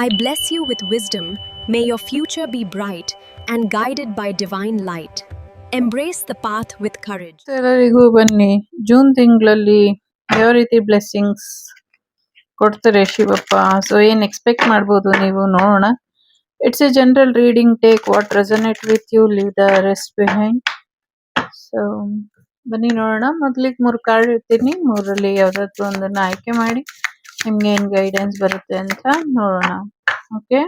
I bless you with wisdom. May your future be bright and guided by divine light. Embrace the path with courage. ಎಲ್ಲರಿಗೂ ಬನ್ನಿ June ತಿಂಗಳಲ್ಲಿ ಯಾವ ರೀತಿ blessings ಕೊಡ್ತಾರೆ Shivappa. So ಏನ್ expect ಮಾಡ್ಬೋದು ನೀವು ನೋಡೋಣ. It's a general reading. Take what resonate with you, leave the rest behind. So ಬನ್ನಿ ನೋಡೋಣ. ಮೊದ್ಲಿಗೆ 3 ಕಾರ್ಡ್ ಇರ್ತೀನಿ, 3ರಲ್ಲಿ ಯಾವ್ದಾದ್ರು ಒಂದನ್ನ ಆಯ್ಕೆ ಮಾಡಿ ನಿಮ್ಗೆ ಏನ್ ಗೈಡೆನ್ಸ್ ಬರುತ್ತೆ ಅಂತ ನೋಡೋಣ. ಓಕೆ,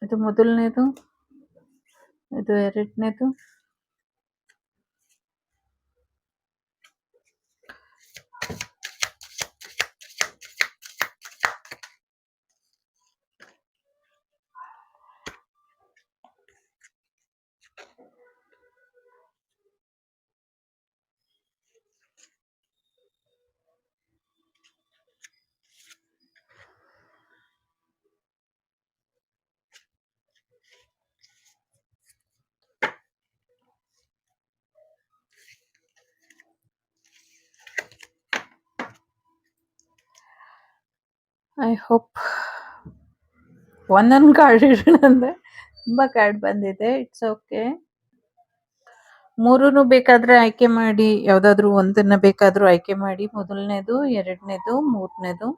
ಇದು ಮೊದಲನೇದು, ಇದು ಎರಡನೇದು, ಐ ಹೋಪ್ ಒಂದೊಂದು ಕಾರ್ಡ್ ಇಡೋಣ ಅಂದ್ರೆ ತುಂಬಾ ಕಾರ್ಡ್ ಬಂದಿದೆ. It's okay. 3 ಬೇಕಾದ್ರೆ ಆಯ್ಕೆ ಮಾಡಿ, ಯಾವ್ದಾದ್ರು ಒಂದನ್ನ ಬೇಕಾದ್ರೂ ಆಯ್ಕೆ ಮಾಡಿ. ಮೊದಲನೇದು, ಎರಡನೇದು, ಮೂರನೇದು.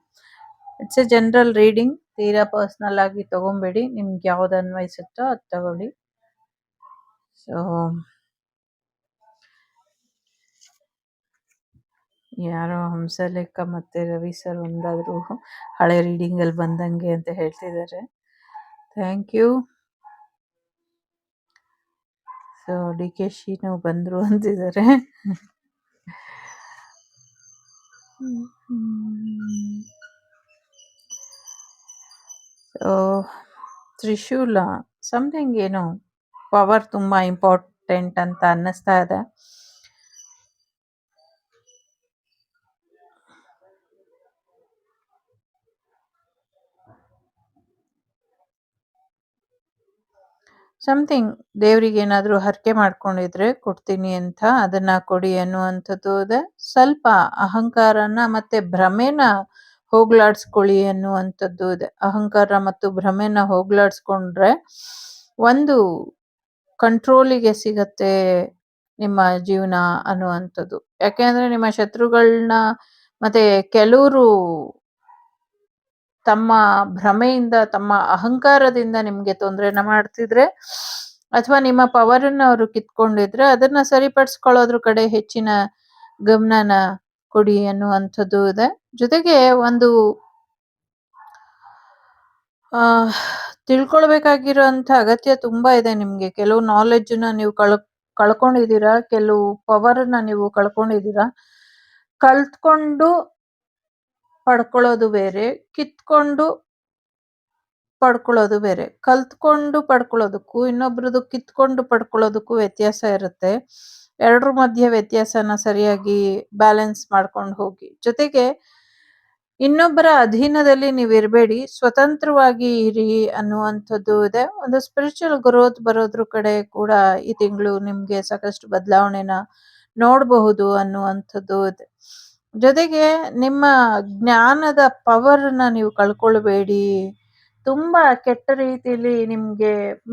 It's a general reading. ತೀರಾ ಪರ್ಸನಲ್ ಆಗಿ ತಗೊಂಬೇಡಿ. ನಿಮ್ಗೆ ಯಾವ್ದು ಅನ್ವಯಿಸುತ್ತೋ ಅದು ತಗೊಳ್ಳಿ. ಸೊ ಯಾರೋ ಹಂಸಲೇಖ ಮತ್ತೆ ರವಿ ಸರ್ ಒಂದಾದ್ರು ಹಳೆ ರೀಡಿಂಗ್ ಅಲ್ಲಿ ಬಂದಂಗೆ ಅಂತ ಹೇಳ್ತಿದ್ದಾರೆ. Thank you. So D K Shinu ಬಂದ್ರು ಅಂತಿದ್ದಾರೆ. ಸೊ ತ್ರಿಶೂಲ ಸಮಥಿಂಗ್ ಏನೋ ಪವರ್ ತುಂಬಾ ಇಂಪಾರ್ಟೆಂಟ್ ಅಂತ ಅನ್ನಿಸ್ತಾ ಇದೆ. ಸಮಥಿಂಗ್ ದೇವ್ರಿಗೆ ಏನಾದ್ರು ಹರಕೆ ಮಾಡ್ಕೊಂಡಿದ್ರೆ ಕೊಡ್ತೀನಿ ಅಂತ, ಅದನ್ನ ಕೊಡಿ ಅನ್ನುವಂಥದ್ದು ಇದೆ. ಸ್ವಲ್ಪ ಅಹಂಕಾರನ ಮತ್ತೆ ಭ್ರಮೆನ ಹೋಗ್ಲಾಡ್ಸ್ಕೊಳ್ಳಿ ಅನ್ನುವಂಥದ್ದು ಇದೆ. ಅಹಂಕಾರ ಮತ್ತು ಭ್ರಮೆನ ಹೋಗ್ಲಾಡ್ಸ್ಕೊಂಡ್ರೆ ಒಂದು ಕಂಟ್ರೋಲಿಗೆ ಸಿಗತ್ತೆ ನಿಮ್ಮ ಜೀವನ ಅನ್ನುವಂಥದ್ದು. ಯಾಕೆಂದ್ರೆ ನಿಮ್ಮ ಶತ್ರುಗಳನ್ನ ಮತ್ತೆ ಕೆಲವರು ತಮ್ಮ ಭ್ರಮೆಯಿಂದ, ತಮ್ಮ ಅಹಂಕಾರದಿಂದ ನಿಮ್ಗೆ ತೊಂದರೆನ ಮಾಡ್ತಿದ್ರೆ ಅಥವಾ ನಿಮ್ಮ ಪವರನ್ನ ಅವರು ಕಿತ್ಕೊಂಡಿದ್ರೆ ಅದನ್ನ ಸರಿಪಡಿಸ್ಕೊಳ್ಳೋದ್ರ ಕಡೆ ಹೆಚ್ಚಿನ ಗಮನನ ಕೊಡಿ ಅನ್ನುವಂಥದ್ದು ಇದೆ. ಜೊತೆಗೆ ಒಂದು ತಿಳ್ಕೊಳ್ಬೇಕಾಗಿರೋಂಥ ಅಗತ್ಯ ತುಂಬಾ ಇದೆ ನಿಮ್ಗೆ. ಕೆಲವು ನಾಲೆಡ್ಜ್ನ ನೀವು ಕಳ್ಕೊಂಡಿದ್ದೀರಾ, ಕೆಲವು ಪವರ್ನ ನೀವು ಕಳ್ಕೊಂಡಿದ್ದೀರಾ. ಕಲ್ತ್ಕೊಂಡು ಪಡ್ಕೊಳ್ಳೋದು ಬೇರೆ, ಕಿತ್ಕೊಂಡು ಪಡ್ಕೊಳ್ಳೋದು ಬೇರೆ. ಕಲ್ತ್ಕೊಂಡು ಪಡ್ಕೊಳ್ಳೋದಕ್ಕೂ ಇನ್ನೊಬ್ರದ್ದು ಕಿತ್ಕೊಂಡು ಪಡ್ಕೊಳ್ಳೋದಕ್ಕೂ ವ್ಯತ್ಯಾಸ ಇರುತ್ತೆ. ಎರಡರ ಮಧ್ಯೆ ವ್ಯತ್ಯಾಸನ ಸರಿಯಾಗಿ ಬ್ಯಾಲೆನ್ಸ್ ಮಾಡ್ಕೊಂಡು ಹೋಗಿ. ಜೊತೆಗೆ ಇನ್ನೊಬ್ಬರ ಅಧೀನದಲ್ಲಿ ನೀವು ಇರಬೇಡಿ, ಸ್ವತಂತ್ರವಾಗಿ ಇರಿ ಅನ್ನುವಂಥದ್ದು ಇದೆ. ಒಂದು ಸ್ಪಿರಿಚುವಲ್ ಗ್ರೋತ್ ಬರೋದ್ರ ಕಡೆ ಕೂಡ ಈ ತಿಂಗಳು ನಿಮ್ಗೆ ಸಾಕಷ್ಟು ಬದಲಾವಣೆನ ನೋಡಬಹುದು ಅನ್ನುವಂಥದ್ದು ಇದೆ. ಜೊತೆಗೆ ನಿಮ್ಮ ಜ್ಞಾನದ ಪವರ್ನ ನೀವು ಕಳ್ಕೊಳ್ಬೇಡಿ. ತುಂಬಾ ಕೆಟ್ಟ ರೀತಿಲಿ ನಿಮ್ಗೆ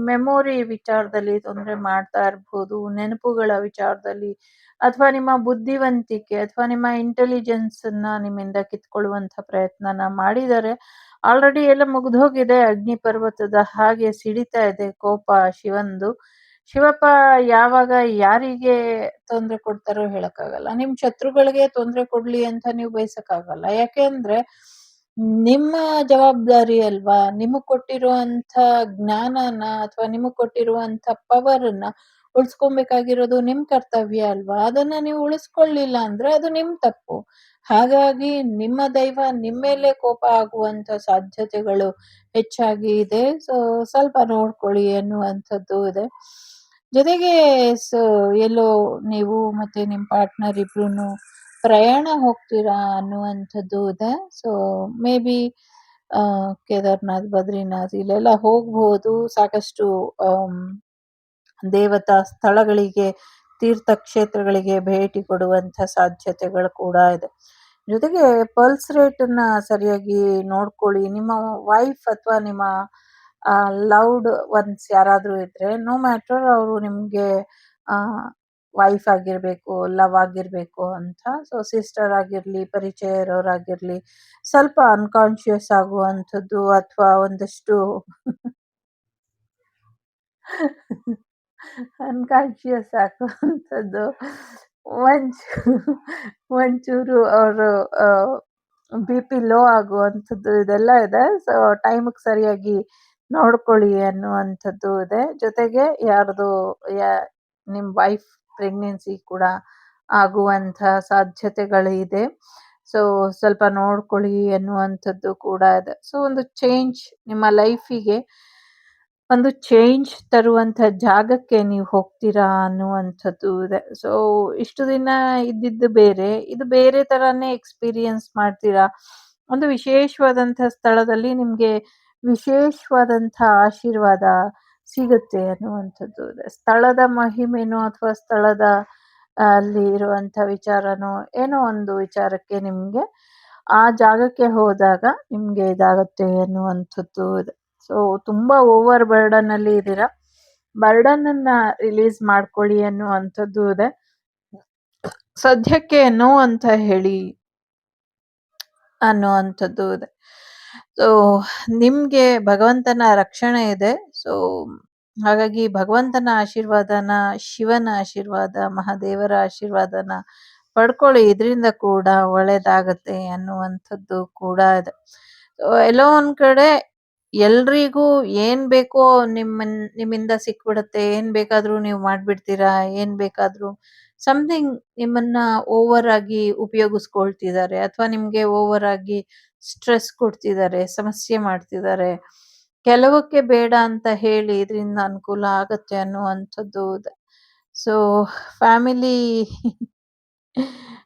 ಮೆಮೊರಿ ವಿಚಾರದಲ್ಲಿ ತೊಂದರೆ ಮಾಡ್ತಾ ಇರ್ಬೋದು, ನೆನಪುಗಳ ವಿಚಾರದಲ್ಲಿ, ಅಥವಾ ನಿಮ್ಮ ಬುದ್ಧಿವಂತಿಕೆ ಅಥವಾ ನಿಮ್ಮ ಇಂಟೆಲಿಜೆನ್ಸ್ ಅನ್ನ ನಿಮ್ಮಿಂದ ಕಿತ್ಕೊಳ್ಳುವಂತ ಪ್ರಯತ್ನನ ಮಾಡಿದ್ದಾರೆ. ಆಲ್ರೆಡಿ ಎಲ್ಲ ಮುಗ್ದೋಗಿದೆ. ಅಗ್ನಿ ಪರ್ವತದ ಹಾಗೆ ಸಿಡಿತಾ ಇದೆ ಕೋಪ ಶಿವಂದು. ಶಿವಪ್ಪ ಯಾವಾಗ ಯಾರಿಗೆ ತೊಂದರೆ ಕೊಡ್ತಾರೋ ಹೇಳಕ್ಕಾಗಲ್ಲ. ನಿಮ್ ಶತ್ರುಗಳಿಗೆ ತೊಂದರೆ ಕೊಡ್ಲಿ ಅಂತ ನೀವು ಬಯಸಕ್ಕಾಗಲ್ಲ. ಯಾಕೆಂದ್ರೆ ನಿಮ್ಮ ಜವಾಬ್ದಾರಿ ಅಲ್ವಾ. ನಿಮಗ್ ಕೊಟ್ಟಿರುವಂತ ಜ್ಞಾನನ ಅಥವಾ ನಿಮಗ್ ಕೊಟ್ಟಿರುವಂತ ಪವರ್ನ ಉಳಿಸ್ಕೊಬೇಕಾಗಿರೋದು ನಿಮ್ ಕರ್ತವ್ಯ ಅಲ್ವಾ. ಅದನ್ನ ನೀವು ಉಳಿಸ್ಕೊಳ್ಳಿಲ್ಲ ಅಂದ್ರೆ ಅದು ನಿಮ್ ತಪ್ಪು. ಹಾಗಾಗಿ ನಿಮ್ಮ ದೈವ ನಿಮ್ಮ ಮೇಲೆ ಕೋಪ ಆಗುವಂತ ಸಾಧ್ಯತೆಗಳು ಹೆಚ್ಚಾಗಿ ಇದೆ. ಸೊ ಸ್ವಲ್ಪ ನೋಡ್ಕೊಳ್ಳಿ ಅನ್ನುವಂಥದ್ದು ಇದೆ. ಜೊತೆಗೆ ಸೊ ಎಲ್ಲೋ ನೀವು ಮತ್ತೆ ನಿಮ್ ಪಾರ್ಟ್ನರ್ ಇಬ್ರು ಪ್ರಯಾಣ ಹೋಗ್ತೀರಾ ಅನ್ನುವಂಥದ್ದು ಇದೆ. So may be Kedarnath, Badrinath ಇಲ್ಲೆಲ್ಲ ಹೋಗ್ಬೋದು. ಸಾಕಷ್ಟು ದೇವತಾ ಸ್ಥಳಗಳಿಗೆ, ತೀರ್ಥಕ್ಷೇತ್ರಗಳಿಗೆ ಭೇಟಿ ಕೊಡುವಂಥ ಸಾಧ್ಯತೆಗಳು ಕೂಡ ಇದೆ. ಜೊತೆಗೆ ಪಲ್ಸ್ ರೇಟನ್ನ ಸರಿಯಾಗಿ ನೋಡ್ಕೊಳ್ಳಿ. ನಿಮ್ಮ ವೈಫ್ ಅಥವಾ ನಿಮ್ಮ ಲವ್ಡ್ ಒನ್ಸ್ ಯಾರಾದರೂ ಇದ್ರೆ, ನೋ ಮ್ಯಾಟರ್ ಅವರು ನಿಮಗೆ ಆ, ವೈಫ್ ಆಗಿರ್ಬೇಕು, ಲವ್ ಆಗಿರ್ಬೇಕು ಅಂತ. ಸೊ ಸಿಸ್ಟರ್ ಆಗಿರ್ಲಿ, ಪರಿಚಯ ಇರೋರಾಗಿರ್ಲಿ, ಸ್ವಲ್ಪ ಅನ್ಕಾನ್ಶಿಯಸ್ ಆಗುವಂಥದ್ದು ಅಥವಾ ಒಂದಷ್ಟು ಅನ್ಕಾನ್ಶಿಯಸ್ ಆಗುವಂಥದ್ದು, ಒಂಚೂರು ಒಂಚೂರು ಅವರು ಬಿ-ಪಿ ಲೋ ಆಗುವಂಥದ್ದು ಇದೆಲ್ಲ ಇದೆ. ಸೊ ಟೈಮಿಗೆ ಸರಿಯಾಗಿ ನೋಡ್ಕೊಳ್ಳಿ ಅನ್ನುವಂಥದ್ದು ಇದೆ. ಜೊತೆಗೆ ಯಾರ್ದು ಯಾ ನಿಮ್ಮ ವೈಫ್ ಪ್ರೆಗ್ನೆನ್ಸಿ ಕೂಡ ಆಗುವಂಥ ಸಾಧ್ಯತೆಗಳಿದೆ. ಸೊ ಸ್ವಲ್ಪ ನೋಡ್ಕೊಳ್ಳಿ ಎನ್ನುವಂಥದ್ದು ಕೂಡ ಇದೆ. ಸೊ ಒಂದು ಚೇಂಜ್, ನಿಮ್ಮ ಲೈಫಿಗೆ ಒಂದು ಚೇಂಜ್ ತರುವಂಥ ಜಾಗಕ್ಕೆ ನೀವು ಹೋಗ್ತೀರಾ ಅನ್ನುವಂಥದ್ದು ಇದೆ. ಸೊ ಇಷ್ಟು ದಿನ ಇದ್ದಿದ್ದು ಬೇರೆ, ಇದು ಬೇರೆ ಥರನೇ ಎಕ್ಸ್‌ಪೀರಿಯನ್ಸ್ ಮಾಡ್ತೀರಾ. ಒಂದು ವಿಶೇಷವಾದಂಥ ಸ್ಥಳದಲ್ಲಿ ನಿಮ್ಗೆ ವಿಶೇಷವಾದಂಥ ಆಶೀರ್ವಾದ ಸಿಗುತ್ತೆ ಅನ್ನುವಂಥದ್ದು ಇದೆ. ಸ್ಥಳದ ಮಹಿಮೆನೋ ಅಥವಾ ಸ್ಥಳದ ಅಲ್ಲಿ ಇರುವಂಥ ವಿಚಾರನೋ, ಏನೋ ಒಂದು ವಿಚಾರಕ್ಕೆ ನಿಮ್ಗೆ ಆ ಜಾಗಕ್ಕೆ ಹೋದಾಗ ನಿಮ್ಗೆ ಇದಾಗುತ್ತೆ ಅನ್ನುವಂಥದ್ದು ಇದೆ. ಸೊ ತುಂಬಾ ಓವರ್ ಬರ್ಡನ್ ಅಲ್ಲಿ ಇದ್ದೀರಾ. ಬರ್ಡನ್ ಅನ್ನ ರಿಲೀಸ್ ಮಾಡ್ಕೊಳ್ಳಿ ಅನ್ನುವಂಥದ್ದು ಇದೆ. ಸದ್ಯಕ್ಕೆ ನೋ ಅಂತ ಹೇಳಿ ಅನ್ನುವಂಥದ್ದು ಇದೆ. ಸೊ ನಿಮ್ಗೆ ಭಗವಂತನ ರಕ್ಷಣೆ ಇದೆ. ಸೊ ಹಾಗಾಗಿ ಭಗವಂತನ ಆಶೀರ್ವಾದನ, ಶಿವನ ಆಶೀರ್ವಾದ, ಮಹಾದೇವರ ಆಶೀರ್ವಾದನ ಪಡ್ಕೊಳ್ಳಿ. ಇದರಿಂದ ಕೂಡ ಒಳ್ಳೇದಾಗತ್ತೆ ಅನ್ನುವಂಥದ್ದು ಕೂಡ ಇದೆ. ಸೊ ಎಲ್ಲೋ ಒಂದ್ ಕಡೆ ಎಲ್ರಿಗೂ ಏನ್ ಬೇಕೋ ನಿಮ್ಮಿಂದ ಸಿಕ್ಬಿಡತ್ತೆ. ಏನ್ ಬೇಕಾದ್ರೂ ನೀವು ಮಾಡ್ಬಿಡ್ತೀರಾ. ಏನ್ ಬೇಕಾದ್ರೂ ಸಮಥಿಂಗ್ ನಿಮ್ಮನ್ನ ಓವರ್ ಆಗಿ ಉಪಯೋಗಿಸ್ಕೊಳ್ತಿದ್ದಾರೆ ಅಥವಾ ನಿಮ್ಗೆ ಓವರ್ ಆಗಿ ಸ್ಟ್ರೆಸ್ ಕೊಡ್ತಿದ್ದಾರೆ, ಸಮಸ್ಯೆ ಮಾಡ್ತಿದ್ದಾರೆ. ಕೆಲವಕ್ಕೆ ಬೇಡ ಅಂತ ಹೇಳಿ ಇದರಿಂದ ಅನುಕೂಲ ಆಗತ್ತೆ ಅನ್ನುವಂಥದ್ದು ಇದೆ. ಸೊ ಫ್ಯಾಮಿಲಿ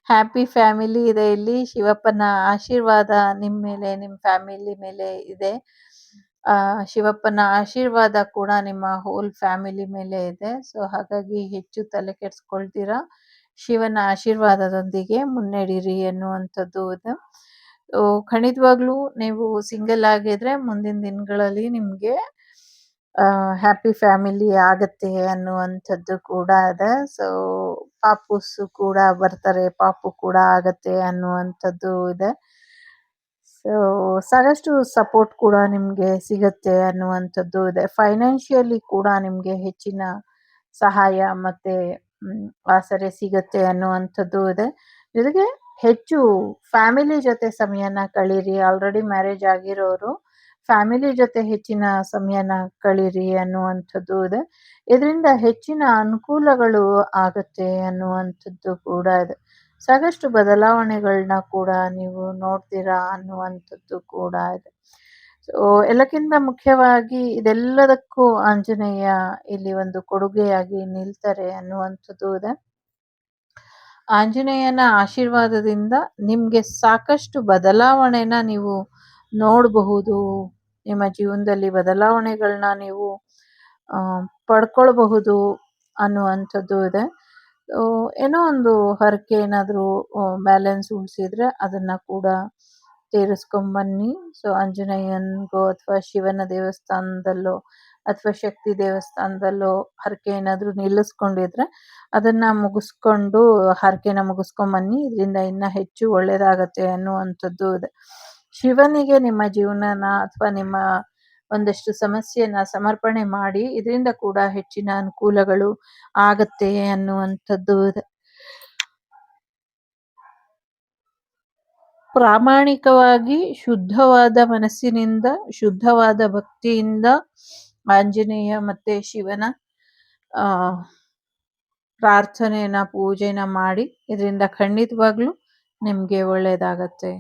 ಹ್ಯಾಪಿ ಫ್ಯಾಮಿಲಿ ಇದೆ ಇಲ್ಲಿ. ಶಿವಪ್ಪನ ಆಶೀರ್ವಾದ ನಿಮ್ಮ ಮೇಲೆ, ನಿಮ್ಮ ಫ್ಯಾಮಿಲಿ ಮೇಲೆ ಇದೆ. ಶಿವಪ್ಪನ ಆಶೀರ್ವಾದ ಕೂಡ ನಿಮ್ಮ ಹೋಲ್ ಫ್ಯಾಮಿಲಿ ಮೇಲೆ ಇದೆ. ಸೊ ಹಾಗಾಗಿ ಹೆಚ್ಚು ತಲೆ ಕೆಡಿಸ್ಕೊಳ್ತೀರಾ. ಶಿವನ ಆಶೀರ್ವಾದದೊಂದಿಗೆ ಮುನ್ನಡೀರಿ ಎನ್ನುವಂಥದ್ದು ಇದೆ. ಖಂಡಿತವಾಗ್ಲೂ ನೀವು ಸಿಂಗಲ್ ಆಗಿದ್ರೆ ಮುಂದಿನ ದಿನಗಳಲ್ಲಿ ನಿಮ್ಗೆ ಹ್ಯಾಪಿ ಫ್ಯಾಮಿಲಿ ಆಗತ್ತೆ ಅನ್ನುವಂಥದ್ದು ಕೂಡ ಇದೆ. ಸೊ ಪಾಪುಸು ಕೂಡ ಬರ್ತಾರೆ, ಪಾಪು ಕೂಡ ಆಗತ್ತೆ ಅನ್ನುವಂಥದ್ದು ಇದೆ. ಸೊ ಸಾಕಷ್ಟು ಸಪೋರ್ಟ್ ಕೂಡ ನಿಮ್ಗೆ ಸಿಗತ್ತೆ ಅನ್ನುವಂಥದ್ದು ಇದೆ. ಫೈನಾನ್ಷಿಯಲಿ ಕೂಡ ನಿಮ್ಗೆ ಹೆಚ್ಚಿನ ಸಹಾಯ ಮತ್ತೆ ಆಸರೆ ಸಿಗತ್ತೆ ಅನ್ನುವಂಥದ್ದು ಇದೆ. ಜೊತೆಗೆ ಹೆಚ್ಚು ಫ್ಯಾಮಿಲಿ ಜೊತೆ ಸಮಯನ ಕಳೀರಿ. ಆಲ್ರೆಡಿ ಮ್ಯಾರೇಜ್ ಆಗಿರೋರು ಫ್ಯಾಮಿಲಿ ಜೊತೆ ಹೆಚ್ಚಿನ ಸಮಯನ ಕಳೀರಿ ಅನ್ನುವಂಥದ್ದು ಇದೆ. ಇದರಿಂದ ಹೆಚ್ಚಿನ ಅನುಕೂಲಗಳು ಆಗತ್ತೆ ಅನ್ನುವಂಥದ್ದು ಕೂಡ ಇದೆ. ಸಾಕಷ್ಟು ಬದಲಾವಣೆಗಳನ್ನ ಕೂಡ ನೀವು ನೋಡ್ತೀರಾ ಅನ್ನುವಂಥದ್ದು ಕೂಡ ಇದೆ. ಸೊ ಎಲ್ಲಕ್ಕಿಂತ ಮುಖ್ಯವಾಗಿ ಇದೆಲ್ಲದಕ್ಕೂ ಆಂಜನೇಯ ಇಲ್ಲಿ ಒಂದು ಕೊಡುಗೆಯಾಗಿ ನಿಲ್ತಾರೆ ಅನ್ನುವಂಥದ್ದು ಇದೆ. ಆಂಜನೇಯನ ಆಶೀರ್ವಾದದಿಂದ ನಿಮ್ಗೆ ಸಾಕಷ್ಟು ಬದಲಾವಣೆನ ನೀವು ನೋಡಬಹುದು. ನಿಮ್ಮ ಜೀವನದಲ್ಲಿ ಬದಲಾವಣೆಗಳನ್ನ ನೀವು ಪಡ್ಕೊಳ್ಬಹುದು ಅನ್ನುವಂಥದ್ದು ಇದೆ. ಏನೋ ಒಂದು ಹರಕೆ ಏನಾದರೂ ಬ್ಯಾಲೆನ್ಸ್ ಉಳಿಸಿದ್ರೆ ಅದನ್ನ ಕೂಡ ತೀರಿಸ್ಕೊಂಬನ್ನಿ. ಸೊ ಆಂಜನೇಯನ್ಗೋ ಅಥವಾ ಶಿವನ ದೇವಸ್ಥಾನದಲ್ಲೋ ಅಥವಾ ಶಕ್ತಿ ದೇವಸ್ಥಾನದಲ್ಲೋ ಹರಕೆ ಏನಾದರೂ ನಿಲ್ಲಿಸ್ಕೊಂಡಿದ್ರೆ ಅದನ್ನ ಮುಗಿಸ್ಕೊಂಡು ಹರಕೆನ ಮುಗಿಸ್ಕೊಂಬನ್ನಿ. ಇದರಿಂದ ಇನ್ನ ಹೆಚ್ಚು ಒಳ್ಳೇದಾಗತ್ತೆ ಅನ್ನುವಂಥದ್ದು ಇದೆ. ಶಿವನಿಗೆ ನಿಮ್ಮ ಜೀವನನ ಅಥವಾ ನಿಮ್ಮ ಒಂದಷ್ಟು ಸಮಸ್ಯೆನ ಸಮರ್ಪಣೆ ಮಾಡಿ. ಇದರಿಂದ ಕೂಡ ಹೆಚ್ಚಿನ ಅನುಕೂಲಗಳು ಆಗತ್ತೆ ಅನ್ನುವಂಥದ್ದು ಇದೆ. ಪ್ರಾಮಾಣಿಕವಾಗಿ ಶುದ್ಧವಾದ ಮನಸ್ಸಿನಿಂದ, ಶುದ್ಧವಾದ ಭಕ್ತಿಯಿಂದ ಆಂಜನೇಯ ಮತ್ತೆ ಶಿವನ ಪ್ರಾರ್ಥನೆನ, ಪೂಜೆನ ಮಾಡಿ. ಇದರಿಂದ ಖಂಡಿತವಾಗ್ಲೂ ನಿಮ್ಗೆ ಒಳ್ಳೇದಾಗತ್ತೆ.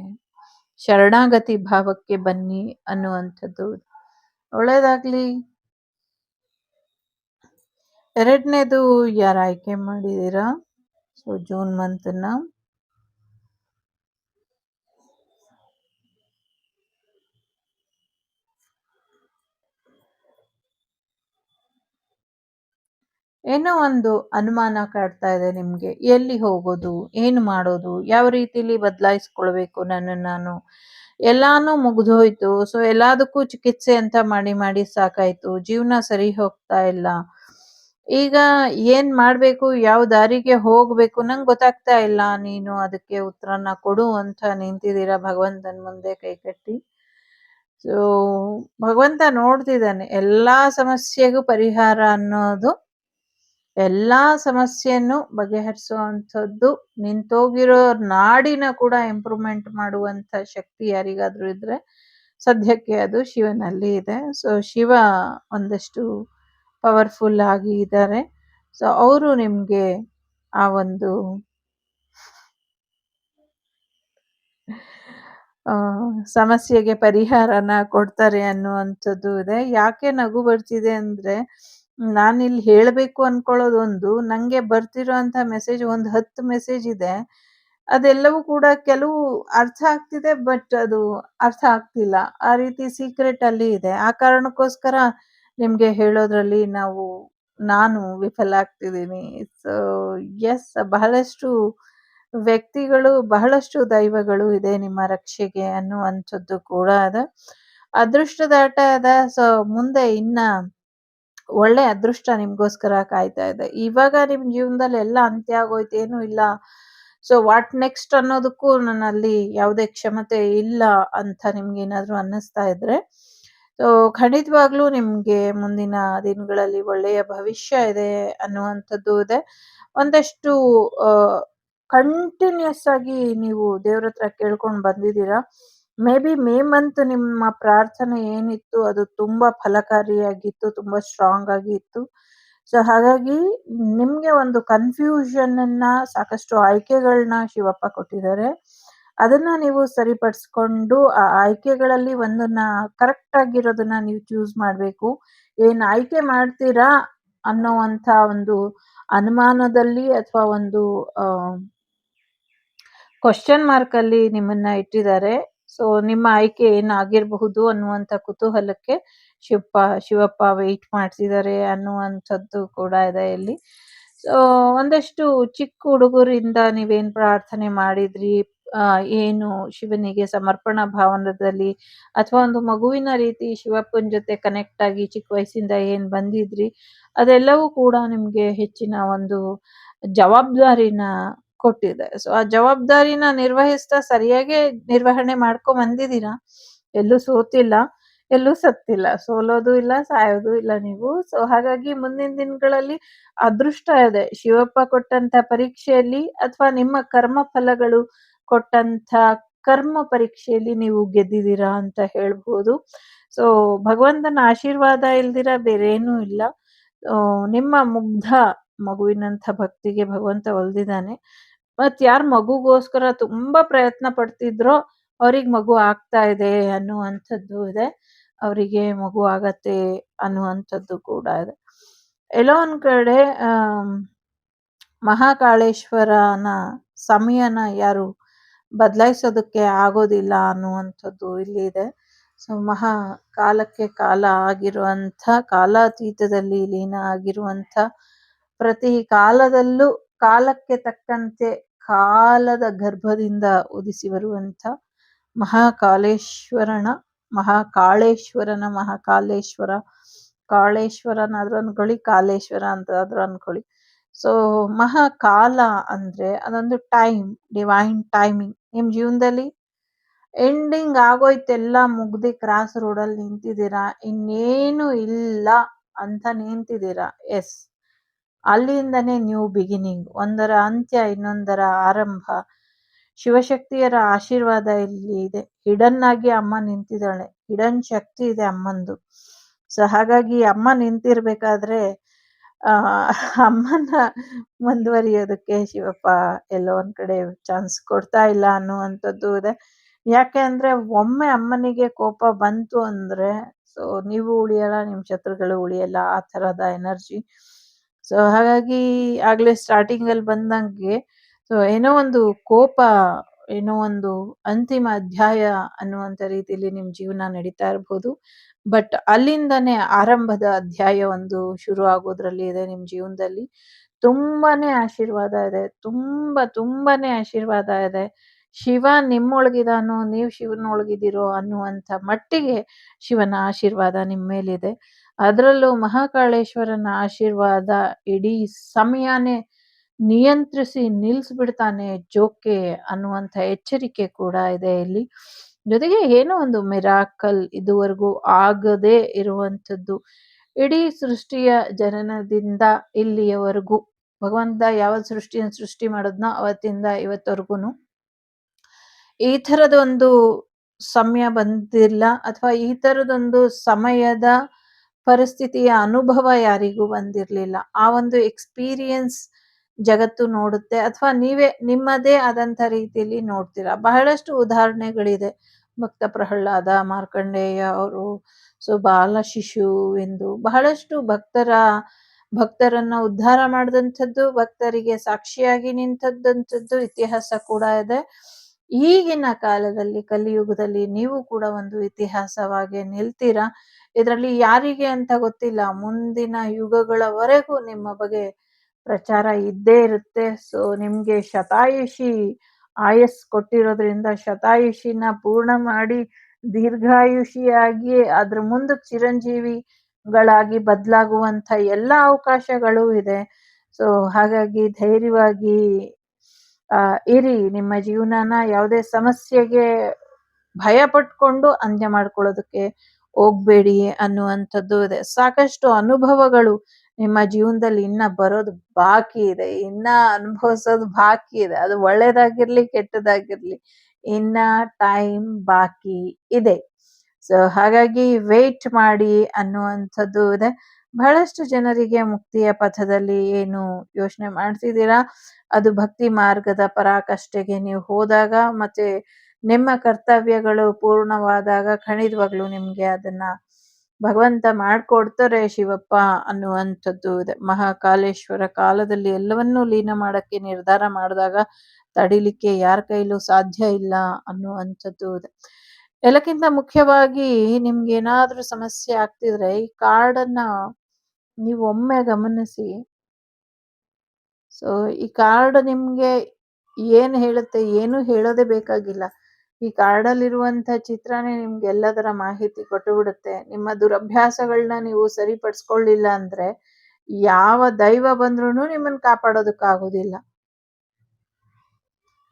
ಶರಣಾಗತಿ ಭಾವಕ್ಕೆ ಬನ್ನಿ ಅನ್ನುವಂಥದ್ದು. ಒಳ್ಳೇದಾಗ್ಲಿ. ಎರಡನೇದು ಯಾರು ಆಯ್ಕೆ ಮಾಡಿದೀರಾ? ಸೊ ಜೂನ್ ಮಂತನ್ನ ಏನೋ ಒಂದು ಅನುಮಾನ ಕಾಡ್ತಾ ಇದೆ ನಿಮ್ಗೆ. ಎಲ್ಲಿ ಹೋಗೋದು? ಏನು ಮಾಡೋದು? ಯಾವ ರೀತಿಲಿ ಬದಲಾಯಿಸ್ಕೊಳ್ಬೇಕು ನನ್ನನ್ನು ನಾನು? ಎಲ್ಲಾನು ಮುಗ್ದೋಯ್ತು. ಸೊ ಎಲ್ಲದಕ್ಕೂ ಚಿಕಿತ್ಸೆ ಅಂತ ಮಾಡಿ ಮಾಡಿ ಸಾಕಾಯ್ತು. ಜೀವನ ಸರಿ ಹೋಗ್ತಾ ಇಲ್ಲ. ಈಗ ಏನ್ ಮಾಡ್ಬೇಕು? ಯಾವ ದಾರಿಗೆ ಹೋಗ್ಬೇಕು? ನಂಗೆ ಗೊತ್ತಾಗ್ತಾ ಇಲ್ಲ. ನೀನು ಅದಕ್ಕೆ ಉತ್ತರನ ಕೊಡು ಅಂತ ನಿಂತಿದ್ದೀರಾ ಭಗವಂತನ ಮುಂದೆ ಕೈಕಟ್ಟಿ. ಸೊ ಭಗವಂತ ನೋಡ್ತಿದ್ದಾನೆ. ಎಲ್ಲಾ ಸಮಸ್ಯೆಗೂ ಪರಿಹಾರ ಅನ್ನೋದು ಎಲ್ಲಾ ಸಮಸ್ಯೆಯನ್ನು ಬಗೆಹರಿಸುವಂಥದ್ದು, ನಿಂತೋಗಿರೋ ನಾಡಿನ ಕೂಡ ಇಂಪ್ರೂವ್‌ಮೆಂಟ್ ಮಾಡುವಂಥ ಶಕ್ತಿ ಯಾರಿಗಾದ್ರೂ ಇದ್ರೆ ಸದ್ಯಕ್ಕೆ ಅದು ಶಿವನಲ್ಲಿ ಇದೆ. ಸೊ ಶಿವ ಒಂದಷ್ಟು ಪವರ್‌ಫುಲ್ ಆಗಿ ಇದ್ದಾರೆ. ಸೊ ಅವರು ನಿಮ್ಗೆ ಆ ಒಂದು ಆ ಸಮಸ್ಯೆಗೆ ಪರಿಹಾರನ ಕೊಡ್ತಾರೆ ಅನ್ನುವಂಥದ್ದು ಇದೆ. ಯಾಕೆ ನಗು ಬರ್ತಿದೆ ಅಂದ್ರೆ, ನಾನಿಲ್ಲಿ ಹೇಳ್ಬೇಕು ಅನ್ಕೊಳ್ಳೋದೊಂದು, ನಂಗೆ ಬರ್ತಿರೋಂಥ ಮೆಸೇಜ್ ಒಂದು 10 ಮೆಸೇಜ್ ಇದೆ. ಅದೆಲ್ಲವೂ ಕೂಡ ಕೆಲವು ಅರ್ಥ ಆಗ್ತಿದೆ, ಬಟ್ ಅದು ಅರ್ಥ ಆಗ್ತಿಲ್ಲ. ಆ ರೀತಿ ಸೀಕ್ರೆಟ್ ಅಲ್ಲಿ ಇದೆ. ಆ ಕಾರಣಕ್ಕೋಸ್ಕರ ನಿಮ್ಗೆ ಹೇಳೋದ್ರಲ್ಲಿ ನಾನು ವಿಫಲ ಆಗ್ತಿದ್ದೀನಿ. ಸೊ ಯೆಸ್, ಬಹಳಷ್ಟು ವ್ಯಕ್ತಿಗಳು, ಬಹಳಷ್ಟು ದೈವಗಳು ಇದೆ ನಿಮ್ಮ ರಕ್ಷೆಗೆ ಅನ್ನುವಂಥದ್ದು ಕೂಡ ಇದೆ. ಅದೃಷ್ಟದಾಟ ಅದ. ಸೊ ಮುಂದೆ ಇನ್ನ ಒಳ್ಳೆ ಅದೃಷ್ಟ ನಿಮ್ಗೋಸ್ಕರ ಕಾಯ್ತಾ ಇದೆ. ಇವಾಗ ನಿಮ್ ಜೀವನದಲ್ಲಿ ಎಲ್ಲ ಅಂತ್ಯ ಆಗೋಯ್ತು, ಏನೂ ಇಲ್ಲ. ಸೊ ವಾಟ್ ನೆಕ್ಸ್ಟ್ ಅನ್ನೋದಕ್ಕೂ ನನ್ನಲ್ಲಿ ಯಾವುದೇ ಕ್ಷಮತೆ ಇಲ್ಲ ಅಂತ ನಿಮ್ಗೇನಾದ್ರೂ ಅನ್ನಿಸ್ತಾ ಇದ್ರೆ, ಸೊ ಖಂಡಿತವಾಗ್ಲೂ ನಿಮ್ಗೆ ಮುಂದಿನ ದಿನಗಳಲ್ಲಿ ಒಳ್ಳೆಯ ಭವಿಷ್ಯ ಇದೆ ಅನ್ನುವಂಥದ್ದು ಇದೆ. ಒಂದಷ್ಟು ಕಂಟಿನ್ಯೂಸ್ ಆಗಿ ನೀವು ದೇವ್ರ ಹತ್ರ ಕೇಳ್ಕೊಂಡು ಬಂದಿದ್ದೀರಾ. ಮೇ ಬಿ ಮೇ ಮಂತ್ ನಿಮ್ಮ ಪ್ರಾರ್ಥನೆ ಏನಿತ್ತು ಅದು ತುಂಬಾ ಫಲಕಾರಿಯಾಗಿತ್ತು, ತುಂಬಾ ಸ್ಟ್ರಾಂಗ್ ಆಗಿ ಇತ್ತು. ಸೊ ಹಾಗಾಗಿ ನಿಮ್ಗೆ ಒಂದು ಕನ್ಫ್ಯೂಷನ್ ಅನ್ನ, ಸಾಕಷ್ಟು ಆಯ್ಕೆಗಳನ್ನ ಶಿವಪ್ಪ ಕೊಟ್ಟಿದ್ದಾರೆ. ಅದನ್ನ ನೀವು ಸರಿಪಡಿಸ್ಕೊಂಡು ಆ ಆಯ್ಕೆಗಳಲ್ಲಿ ಒಂದನ್ನ ಕರೆಕ್ಟ್ ಆಗಿರೋದನ್ನ ನೀವು ಚೂಸ್ ಮಾಡ್ಬೇಕು. ಏನ್ ಆಯ್ಕೆ ಮಾಡ್ತೀರಾ ಅನ್ನೋವಂಥ ಒಂದು ಅನುಮಾನದಲ್ಲಿ ಅಥವಾ ಒಂದು ಕ್ವಶನ್ ಮಾರ್ಕ್ ಅಲ್ಲಿ ನಿಮ್ಮನ್ನ ಇಟ್ಟಿದ್ದಾರೆ. ಸೊ ನಿಮ್ಮ ಆಯ್ಕೆ ಏನಾಗಿರಬಹುದು ಅನ್ನುವಂಥ ಕುತೂಹಲಕ್ಕೆ ಶಿವಪ್ಪ ವೆಯ್ಟ್ ಮಾಡ್ತಿದ್ದಾರೆ ಅನ್ನುವಂಥದ್ದು ಕೂಡ ಇದೆ ಇಲ್ಲಿ. ಸೊ ಒಂದಷ್ಟು ಚಿಕ್ಕ ಹುಡುಗರಿಂದ ನೀವೇನ್ ಪ್ರಾರ್ಥನೆ ಮಾಡಿದ್ರಿ, ಏನು ಶಿವನಿಗೆ ಸಮರ್ಪಣಾ ಭಾವನದಲ್ಲಿ ಅಥವಾ ಒಂದು ಮಗುವಿನ ರೀತಿ ಶಿವಪ್ಪನ ಜೊತೆ ಕನೆಕ್ಟ್ ಆಗಿ ಚಿಕ್ಕ ವಯಸ್ಸಿಂದ ಏನ್ ಬಂದಿದ್ರಿ, ಅದೆಲ್ಲವೂ ಕೂಡ ನಿಮ್ಗೆ ಹೆಚ್ಚಿನ ಒಂದು ಜವಾಬ್ದಾರಿನ ಕೊಟ್ಟಿದೆ. ಸೊ ಆ ಜವಾಬ್ದಾರಿನ ನಿರ್ವಹಿಸ್ತಾ ಸರಿಯಾಗಿ ನಿರ್ವಹಣೆ ಮಾಡ್ಕೊಂಡ್ ಬಂದಿದ್ದೀರಾ. ಎಲ್ಲೂ ಸೋತಿಲ್ಲ, ಎಲ್ಲೂ ಸತ್ತಿಲ್ಲ. ಸೋಲೋದು ಇಲ್ಲ, ಸಾಯೋದು ಇಲ್ಲ ನೀವು. ಸೊ ಹಾಗಾಗಿ ಮುಂದಿನ ದಿನಗಳಲ್ಲಿ ಅದೃಷ್ಟ ಇದೆ. ಶಿವಪ್ಪ ಕೊಟ್ಟಂತ ಪರೀಕ್ಷೆಯಲ್ಲಿ ಅಥವಾ ನಿಮ್ಮ ಕರ್ಮ ಫಲಗಳು ಕೊಟ್ಟಂತ ಕರ್ಮ ಪರೀಕ್ಷೆಯಲ್ಲಿ ನೀವು ಗೆದ್ದಿದ್ದೀರಾ ಅಂತ ಹೇಳ್ಬೋದು. ಸೊ ಭಗವಂತನ ಆಶೀರ್ವಾದ ಇಲ್ದಿರ ಬೇರೇನೂ ಇಲ್ಲ. ನಿಮ್ಮ ಮುಗ್ಧ ಮಗುವಿನಂಥ ಭಕ್ತಿಗೆ ಭಗವಂತ ಒಲ್ದಿದ್ದಾನೆ. ಮತ್ ಯಾರ್ ಮಗುಗೋಸ್ಕರ ತುಂಬಾ ಪ್ರಯತ್ನ ಪಡ್ತಿದ್ರೋ ಅವ್ರಿಗೆ ಮಗು ಆಗ್ತಾ ಇದೆ ಅನ್ನುವಂಥದ್ದು ಇದೆ. ಅವರಿಗೆ ಮಗು ಆಗತ್ತೆ ಅನ್ನುವಂಥದ್ದು ಕೂಡ ಇದೆ. ಎಲ್ಲೋ ಒಂದ್ ಕಡೆ ಮಹಾಕಾಳೇಶ್ವರನ ಸಮಯನ ಯಾರು ಬದಲಾಯಿಸೋದಕ್ಕೆ ಆಗೋದಿಲ್ಲ ಅನ್ನುವಂಥದ್ದು ಇಲ್ಲಿ ಇದೆ. ಸೊ ಕಾಲಕ್ಕೆ ಕಾಲ ಆಗಿರುವಂಥ, ಕಾಲಾತೀತದಲ್ಲಿ ಲೀನ ಆಗಿರುವಂಥ, ಪ್ರತಿ ಕಾಲದಲ್ಲೂ ಕಾಲಕ್ಕೆ ತಕ್ಕಂತೆ ಕಾಲದ ಗರ್ಭದಿಂದ ಉದಿಸಿ ಬರುವಂಥ ಮಹಾಕಾಳೇಶ್ವರನ ಕಾಳೇಶ್ವರನಾದ್ರೂ ಅನ್ಕೊಳ್ಳಿ, ಕಾಲೇಶ್ವರ ಅಂತಾದ್ರೂ ಅನ್ಕೊಳ್ಳಿ. ಸೊ ಮಹಾಕಾಲ ಅಂದ್ರೆ ಅದೊಂದು ಟೈಮ್, ಡಿವೈನ್ ಟೈಮಿಂಗ್. ನಿಮ್ ಜೀವನದಲ್ಲಿ ಎಂಡಿಂಗ್ ಆಗೋಯ್ತೆಲ್ಲ, ಮುಗ್ದಿ ಕ್ರಾಸ್ ರೋಡಲ್ಲಿ ನಿಂತಿದ್ದೀರಾ, ಇನ್ನೇನು ಇಲ್ಲ ಅಂತ ನಿಂತಿದ್ದೀರಾ. ಎಸ್, ಅಲ್ಲಿಂದನೇ ನ್ಯೂ ಬಿಗಿನಿಂಗ್. ಒಂದರ ಅಂತ್ಯ ಇನ್ನೊಂದರ ಆರಂಭ. ಶಿವಶಕ್ತಿಯರ ಆಶೀರ್ವಾದ ಇಲ್ಲಿ ಇದೆ. ಹಿಡನ್ ಆಗಿ ಅಮ್ಮ ನಿಂತಿದ್ದಾಳೆ. ಹಿಡನ್ ಶಕ್ತಿ ಇದೆ ಅಮ್ಮಂದು. ಸೊ ಹಾಗಾಗಿ ಅಮ್ಮ ನಿಂತಿರ್ಬೇಕಾದ್ರೆ ಅಮ್ಮನ ಮುಂದುವರಿಯೋದಕ್ಕೆ ಶಿವಪ್ಪ ಎಲ್ಲೋ ಒಂದ್ ಕಡೆ ಚಾನ್ಸ್ ಕೊಡ್ತಾ ಇಲ್ಲ ಅನ್ನುವಂಥದ್ದು ಇದೆ. ಯಾಕೆ ಅಂದ್ರೆ ಒಮ್ಮೆ ಅಮ್ಮನಿಗೆ ಕೋಪ ಬಂತು ಅಂದ್ರೆ ಸೊ ನೀವು ಉಳಿಯಲ್ಲ, ನಿಮ್ ಶತ್ರುಗಳು ಉಳಿಯಲ್ಲ, ಆ ತರದ ಎನರ್ಜಿ. ಸೊ ಹಾಗಾಗಿ ಆಗ್ಲೇ ಸ್ಟಾರ್ಟಿಂಗ್ ಅಲ್ಲಿ ಬಂದಂಗೆ ಸೊ ಏನೋ ಒಂದು ಕೋಪ ಏನೋ ಒಂದು ಅಂತಿಮ ಅಧ್ಯಾಯ ಅನ್ನುವಂಥ ರೀತಿಯಲ್ಲಿ ನಿಮ್ಮ ಜೀವನ ನಡೀತಾ ಇರ್ಬೋದು. ಬಟ್ ಅಲ್ಲಿಂದನೇ ಆರಂಭದ ಅಧ್ಯಾಯ ಒಂದು ಶುರು ಆಗೋದ್ರಲ್ಲಿ ಇದೆ ನಿಮ್ಮ ಜೀವನದಲ್ಲಿ. ತುಂಬಾನೇ ಆಶೀರ್ವಾದ ಇದೆ. ತುಂಬಾನೇ ಆಶೀರ್ವಾದ ಇದೆ. ಶಿವ ನಿಮ್ಮೊಳಗಿದಾನೋ, ನೀವು ಶಿವನೊಳಗಿದ್ದೀರೋ ಅನ್ನುವಂಥ ಮಟ್ಟಿಗೆ ಶಿವನ ಆಶೀರ್ವಾದ ನಿಮ್ಮ ಮೇಲಿದೆ. ಅದರಲ್ಲೂ ಮಹಾಕಾಳೇಶ್ವರನ ಆಶೀರ್ವಾದ ಇಡೀ ಸಮಯನೇ ನಿಯಂತ್ರಿಸಿ ನಿಲ್ಲಿಸ್ಬಿಡ್ತಾನೆ ಜೋಕೆ ಅನ್ನುವಂಥ ಎಚ್ಚರಿಕೆ ಕೂಡ ಇದೆ ಇಲ್ಲಿ. ಜೊತೆಗೆ ಏನೋ ಒಂದು ಮಿರಾಕಲ್ ಇದುವರೆಗೂ ಆಗದೇ ಇರುವಂಥದ್ದು. ಇಡೀ ಸೃಷ್ಟಿಯ ಜನನದಿಂದ ಇಲ್ಲಿಯವರೆಗೂ ಭಗವಂತ ಯಾವ ಸೃಷ್ಟಿಯನ್ನು ಸೃಷ್ಟಿ ಮಾಡಿದ್ನೋ ಅವತ್ತಿಂದ ಇವತ್ತವರೆಗೂ ಈ ಥರದೊಂದು ಸಮಯ ಬಂದಿಲ್ಲ, ಅಥವಾ ಈ ಥರದೊಂದು ಸಮಯದ ಪರಿಸ್ಥಿತಿಯ ಅನುಭವ ಯಾರಿಗೂ ಬಂದಿರಲಿಲ್ಲ. ಆ ಒಂದು ಎಕ್ಸ್ಪೀರಿಯನ್ಸ್ ಜಗತ್ತು ನೋಡುತ್ತೆ, ಅಥವಾ ನೀವೇ ನಿಮ್ಮದೇ ಆದಂಥ ರೀತಿಯಲ್ಲಿ ನೋಡ್ತೀರಾ. ಬಹಳಷ್ಟು ಉದಾಹರಣೆಗಳಿದೆ. ಭಕ್ತ ಪ್ರಹ್ಲಾದ, ಮಾರ್ಕಂಡೇಯ ಅವರು, ಸೊ ಬಾಲ ಶಿಶು ಎಂದು ಬಹಳಷ್ಟು ಭಕ್ತರನ್ನ ಉದ್ಧಾರ ಮಾಡಿದಂಥದ್ದು, ಭಕ್ತರಿಗೆ ಸಾಕ್ಷಿಯಾಗಿ ನಿಂತದ್ದಂಥದ್ದು ಇತಿಹಾಸ ಕೂಡ ಇದೆ. ಈಗಿನ ಕಾಲದಲ್ಲಿ ಕಲಿಯುಗದಲ್ಲಿ ನೀವು ಕೂಡ ಒಂದು ಇತಿಹಾಸವಾಗಿ ನಿಲ್ತೀರಾ. ಇದರಲ್ಲಿ ಯಾರಿಗೆ ಅಂತ ಗೊತ್ತಿಲ್ಲ, ಮುಂದಿನ ಯುಗಗಳವರೆಗೂ ನಿಮ್ಮ ಬಗ್ಗೆ ಪ್ರಚಾರ ಇದ್ದೇ ಇರುತ್ತೆ. ಸೊ ನಿಮ್ಗೆ ಶತಾಯುಷಿ ಆಯಸ್ ಕೊಟ್ಟಿರೋದ್ರಿಂದ ಶತಾಯುಷಿನ ಪೂರ್ಣ ಮಾಡಿ ದೀರ್ಘಾಯುಷಿಯಾಗಿ ಅದ್ರ ಮುಂದಕ್ಕೆ ಚಿರಂಜೀವಿಗಳಾಗಿ ಬದಲಾಗುವಂಥ ಎಲ್ಲ ಅವಕಾಶಗಳು ಇದೆ. ಸೊ ಹಾಗಾಗಿ ಧೈರ್ಯವಾಗಿ ಇರಿ. ನಿಮ್ಮ ಜೀವನನ ಯಾವುದೇ ಸಮಸ್ಯೆಗೆ ಭಯ ಪಟ್ಕೊಂಡು ಅಂತ್ಯ ಮಾಡ್ಕೊಳ್ಳೋದಕ್ಕೆ ಹೋಗ್ಬೇಡಿ ಅನ್ನುವಂಥದ್ದು ಇದೆ. ಸಾಕಷ್ಟು ಅನುಭವಗಳು ನಿಮ್ಮ ಜೀವನದಲ್ಲಿ ಇನ್ನ ಬರೋದು ಬಾಕಿ ಇದೆ, ಇನ್ನ ಅನುಭವಿಸೋದು ಬಾಕಿ ಇದೆ. ಅದು ಒಳ್ಳೇದಾಗಿರ್ಲಿ ಕೆಟ್ಟದಾಗಿರ್ಲಿ, ಇನ್ನ ಟೈಮ್ ಬಾಕಿ ಇದೆ. ಸೊ ಹಾಗಾಗಿ ವೇಟ್ ಮಾಡಿ ಅನ್ನುವಂಥದ್ದು ಇದೆ. ಬಹಳಷ್ಟು ಜನರಿಗೆ ಮುಕ್ತಿಯ ಪಥದಲ್ಲಿ ಏನು ಯೋಚನೆ ಮಾಡ್ತಿದ್ದೀರಾ, ಅದು ಭಕ್ತಿ ಮಾರ್ಗದ ಪರಾಕಾಷ್ಠೆಗೆ ನೀವು ಹೋದಾಗ ಮತ್ತೆ ನಿಮ್ಮ ಕರ್ತವ್ಯಗಳು ಪೂರ್ಣವಾದಾಗ ಖಂಡಿತವಾಗ್ಲೂ ನಿಮ್ಗೆ ಅದನ್ನ ಭಗವಂತ ಮಾಡ್ಕೊಡ್ತಾರೆ ಶಿವಪ್ಪ ಅನ್ನುವಂಥದ್ದು ಇದೆ. ಮಹಾಕಾಲೇಶ್ವರ ಕಾಲದಲ್ಲಿ ಎಲ್ಲವನ್ನೂ ಲೀನ ಮಾಡಕ್ಕೆ ನಿರ್ಧಾರ ಮಾಡಿದಾಗ ತಡಿಲಿಕ್ಕೆ ಯಾರ ಕೈಲೂ ಸಾಧ್ಯ ಇಲ್ಲ ಅನ್ನುವಂಥದ್ದು ಇದೆ. ಎಲ್ಲಕ್ಕಿಂತ ಮುಖ್ಯವಾಗಿ ನಿಮ್ಗೆ ಏನಾದ್ರೂ ಸಮಸ್ಯೆ ಆಗ್ತಿದ್ರೆ ಈ ಕಾರ್ಡನ್ನ ನೀವು ಒಮ್ಮೆ ಗಮನಿಸಿ. ಸೊ ಈ ಕಾರ್ಡ್ ನಿಮ್ಗೆ ಏನ್ ಹೇಳುತ್ತೆ, ಏನು ಹೇಳೋದೇ ಬೇಕಾಗಿಲ್ಲ. ಈ ಕಾರ್ಡಲ್ಲಿರುವಂಥ ಚಿತ್ರನೇ ನಿಮ್ಗೆ ಎಲ್ಲದರ ಮಾಹಿತಿ ಕೊಟ್ಟು ಬಿಡುತ್ತೆ. ನಿಮ್ಮ ದುರಭ್ಯಾಸಗಳನ್ನ ನೀವು ಸರಿಪಡಿಸ್ಕೊಳ್ಳಿಲ್ಲ ಅಂದ್ರೆ ಯಾವ ದೈವ ಬಂದ್ರೂ ನಿಮ್ಮನ್ನ ಕಾಪಾಡೋದಕ್ಕಾಗೋದಿಲ್ಲ.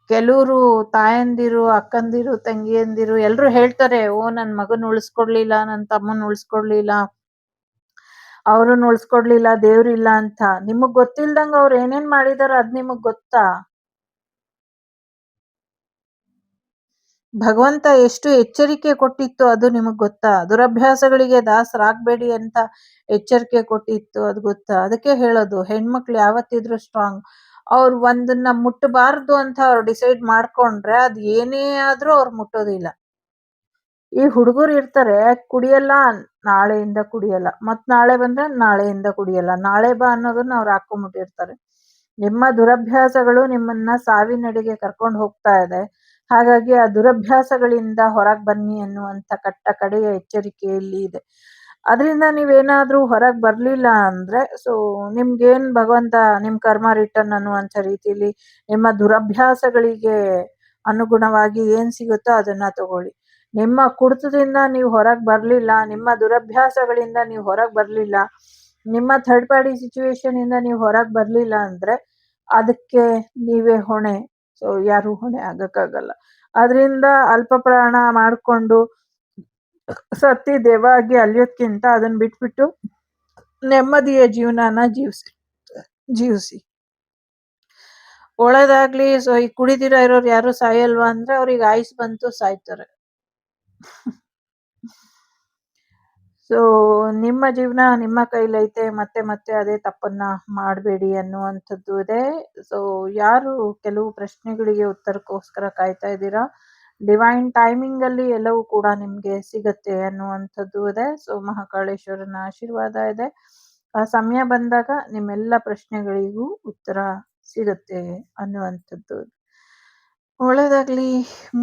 ಕೆಲವರು ತಾಯಂದಿರು, ಅಕ್ಕಂದಿರು, ತಂಗಿಯಂದಿರು ಎಲ್ರು ಹೇಳ್ತಾರೆ, ಓ ನನ್ ಮಗನ್ ಉಳಿಸ್ಕೊಡ್ಲಿಲ್ಲ, ನನ್ ತಮ್ಮನ್ ಉಳಿಸ್ಕೊಡ್ಲಿಲ್ಲ, ಅವ್ರನ್ನ ಉಳಿಸ್ಕೊಡ್ಲಿಲ್ಲ, ದೇವ್ರಿಲ್ಲ ಅಂತ. ನಿಮಗ್ ಗೊತ್ತಿಲ್ದಂಗ ಅವ್ರು ಏನೇನ್ ಮಾಡಿದಾರ ಅದ್ ನಿಮಗ್ ಗೊತ್ತಾ? ಭಗವಂತ ಎಷ್ಟು ಎಚ್ಚರಿಕೆ ಕೊಟ್ಟಿತ್ತು ಅದು ನಿಮಗ್ ಗೊತ್ತಾ? ದುರಭ್ಯಾಸಗಳಿಗೆ ದಾಸರಾಗ್ಬೇಡಿ ಅಂತ ಎಚ್ಚರಿಕೆ ಕೊಟ್ಟಿತ್ತು ಅದು ಗೊತ್ತಾ? ಅದಕ್ಕೆ ಹೇಳೋದು ಹೆಣ್ಮಕ್ಳು ಯಾವತ್ತಿದ್ರು ಸ್ಟ್ರಾಂಗ್. ಅವ್ರು ಒಂದನ್ನ ಮುಟ್ಟಬಾರ್ದು ಅಂತ ಅವ್ರು ಡಿಸೈಡ್ ಮಾಡ್ಕೊಂಡ್ರೆ ಅದ್ ಏನೇ ಆದ್ರೂ ಅವ್ರು ಮುಟ್ಟೋದಿಲ್ಲ. ಈ ಹುಡುಗರು ಇರ್ತಾರೆ, ಕುಡಿಯಲ್ಲ, ನಾಳೆಯಿಂದ ಕುಡಿಯಲ್ಲ, ಮತ್ ನಾಳೆ ಬಂದ್ರೆ ನಾಳೆಯಿಂದ ಕುಡಿಯಲ್ಲ, ನಾಳೆ ಬಾ ಅನ್ನೋದನ್ನ ಅವ್ರು ಹಾಕೊಂಡ್ಬಿಟ್ಟಿರ್ತಾರೆ. ನಿಮ್ಮ ದುರಭ್ಯಾಸಗಳು ನಿಮ್ಮನ್ನ ಸಾವಿನಡೆಗೆ ಕರ್ಕೊಂಡು ಹೋಗ್ತಾ ಇದೆ. ಹಾಗಾಗಿ ಆ ದುರಭ್ಯಾಸಗಳಿಂದ ಹೊರಗ್ ಬನ್ನಿ ಅನ್ನುವಂಥ ಕಟ್ಟ ಕಡೆಯ ಎಚ್ಚರಿಕೆಯಲ್ಲಿ ಇದೆ. ಅದರಿಂದ ನೀವೇನಾದ್ರೂ ಹೊರಗ್ ಬರ್ಲಿಲ್ಲ ಅಂದ್ರೆ ಸೊ ನಿಮ್ಗೇನ್ ಭಗವಂತ ನಿಮ್ ಕರ್ಮ ರಿಟರ್ನ್ ಅನ್ನುವಂಥ ರೀತಿಯಲ್ಲಿ ನಿಮ್ಮ ದುರಭ್ಯಾಸಗಳಿಗೆ ಅನುಗುಣವಾಗಿ ಏನ್ ಸಿಗುತ್ತೋ ಅದನ್ನ ತಗೊಳ್ಳಿ. ನಿಮ್ಮ ಕುಡಿತದಿಂದ ನೀವು ಹೊರಗ್ ಬರ್ಲಿಲ್ಲ, ನಿಮ್ಮ ದುರಭ್ಯಾಸಗಳಿಂದ ನೀವು ಹೊರಗ್ ಬರ್ಲಿಲ್ಲ, ನಿಮ್ಮ ಥರ್ಡ್ ಪಾರ್ಟಿ ಸಿಚುವೇಶನ್ ಇಂದ ನೀವು ಹೊರಗ್ ಬರ್ಲಿಲ್ಲ ಅಂದ್ರೆ ಅದಕ್ಕೆ ನೀವೇ ಹೊಣೆ. ಸೊ ಯಾರು ಹೊಣೆ ಆಗಕ್ಕಾಗಲ್ಲ. ಅದರಿಂದ ಅಲ್ಪ ಪ್ರಾಣ ಮಾಡ್ಕೊಂಡು ಸತ್ತಿ ದೇವಾಗಿ ಅಲಿಯೋದ್ಕಿಂತ ಅದನ್ನ ಬಿಟ್ಬಿಟ್ಟು ನೆಮ್ಮದಿಯ ಜೀವನನ ಜೀವಿಸಿ ಒಳ್ಳೇದಾಗ್ಲಿ. ಸೊ ಈ ಕುಡಿದಿರ ಇರೋರು ಯಾರು ಸಾಯಲ್ವಾ ಅಂದ್ರೆ ಅವ್ರಿಗೆ ಆಯುಸ್ ಬಂತು, ಸಾಯ್ತಾರೆ. ಸೊ ನಿಮ್ಮ ಜೀವನ ನಿಮ್ಮ ಕೈಲೈತೆ, ಮತ್ತೆ ಮತ್ತೆ ಅದೇ ತಪ್ಪನ್ನ ಮಾಡಬೇಡಿ ಅನ್ನುವಂಥದ್ದು ಇದೆ. ಸೊ ಯಾರು ಕೆಲವು ಪ್ರಶ್ನೆಗಳಿಗೆ ಉತ್ತರಕ್ಕೋಸ್ಕರ ಕಾಯ್ತಾ ಇದ್ದೀರಾ, ಡಿವೈನ್ ಟೈಮಿಂಗ್ ಅಲ್ಲಿ ಎಲ್ಲವೂ ಕೂಡ ನಿಮ್ಗೆ ಸಿಗತ್ತೆ ಅನ್ನುವಂಥದ್ದು ಇದೆ. ಸೊ ಮಹಾಕಾಳೇಶ್ವರನ ಆಶೀರ್ವಾದ ಇದೆ. ಆ ಸಮಯ ಬಂದಾಗ ನಿಮ್ಮೆಲ್ಲ ಪ್ರಶ್ನೆಗಳಿಗೂ ಉತ್ತರ ಸಿಗತ್ತೆ ಅನ್ನುವಂಥದ್ದು. ಒಳ್ಳೇದಾಗ್ಲಿ.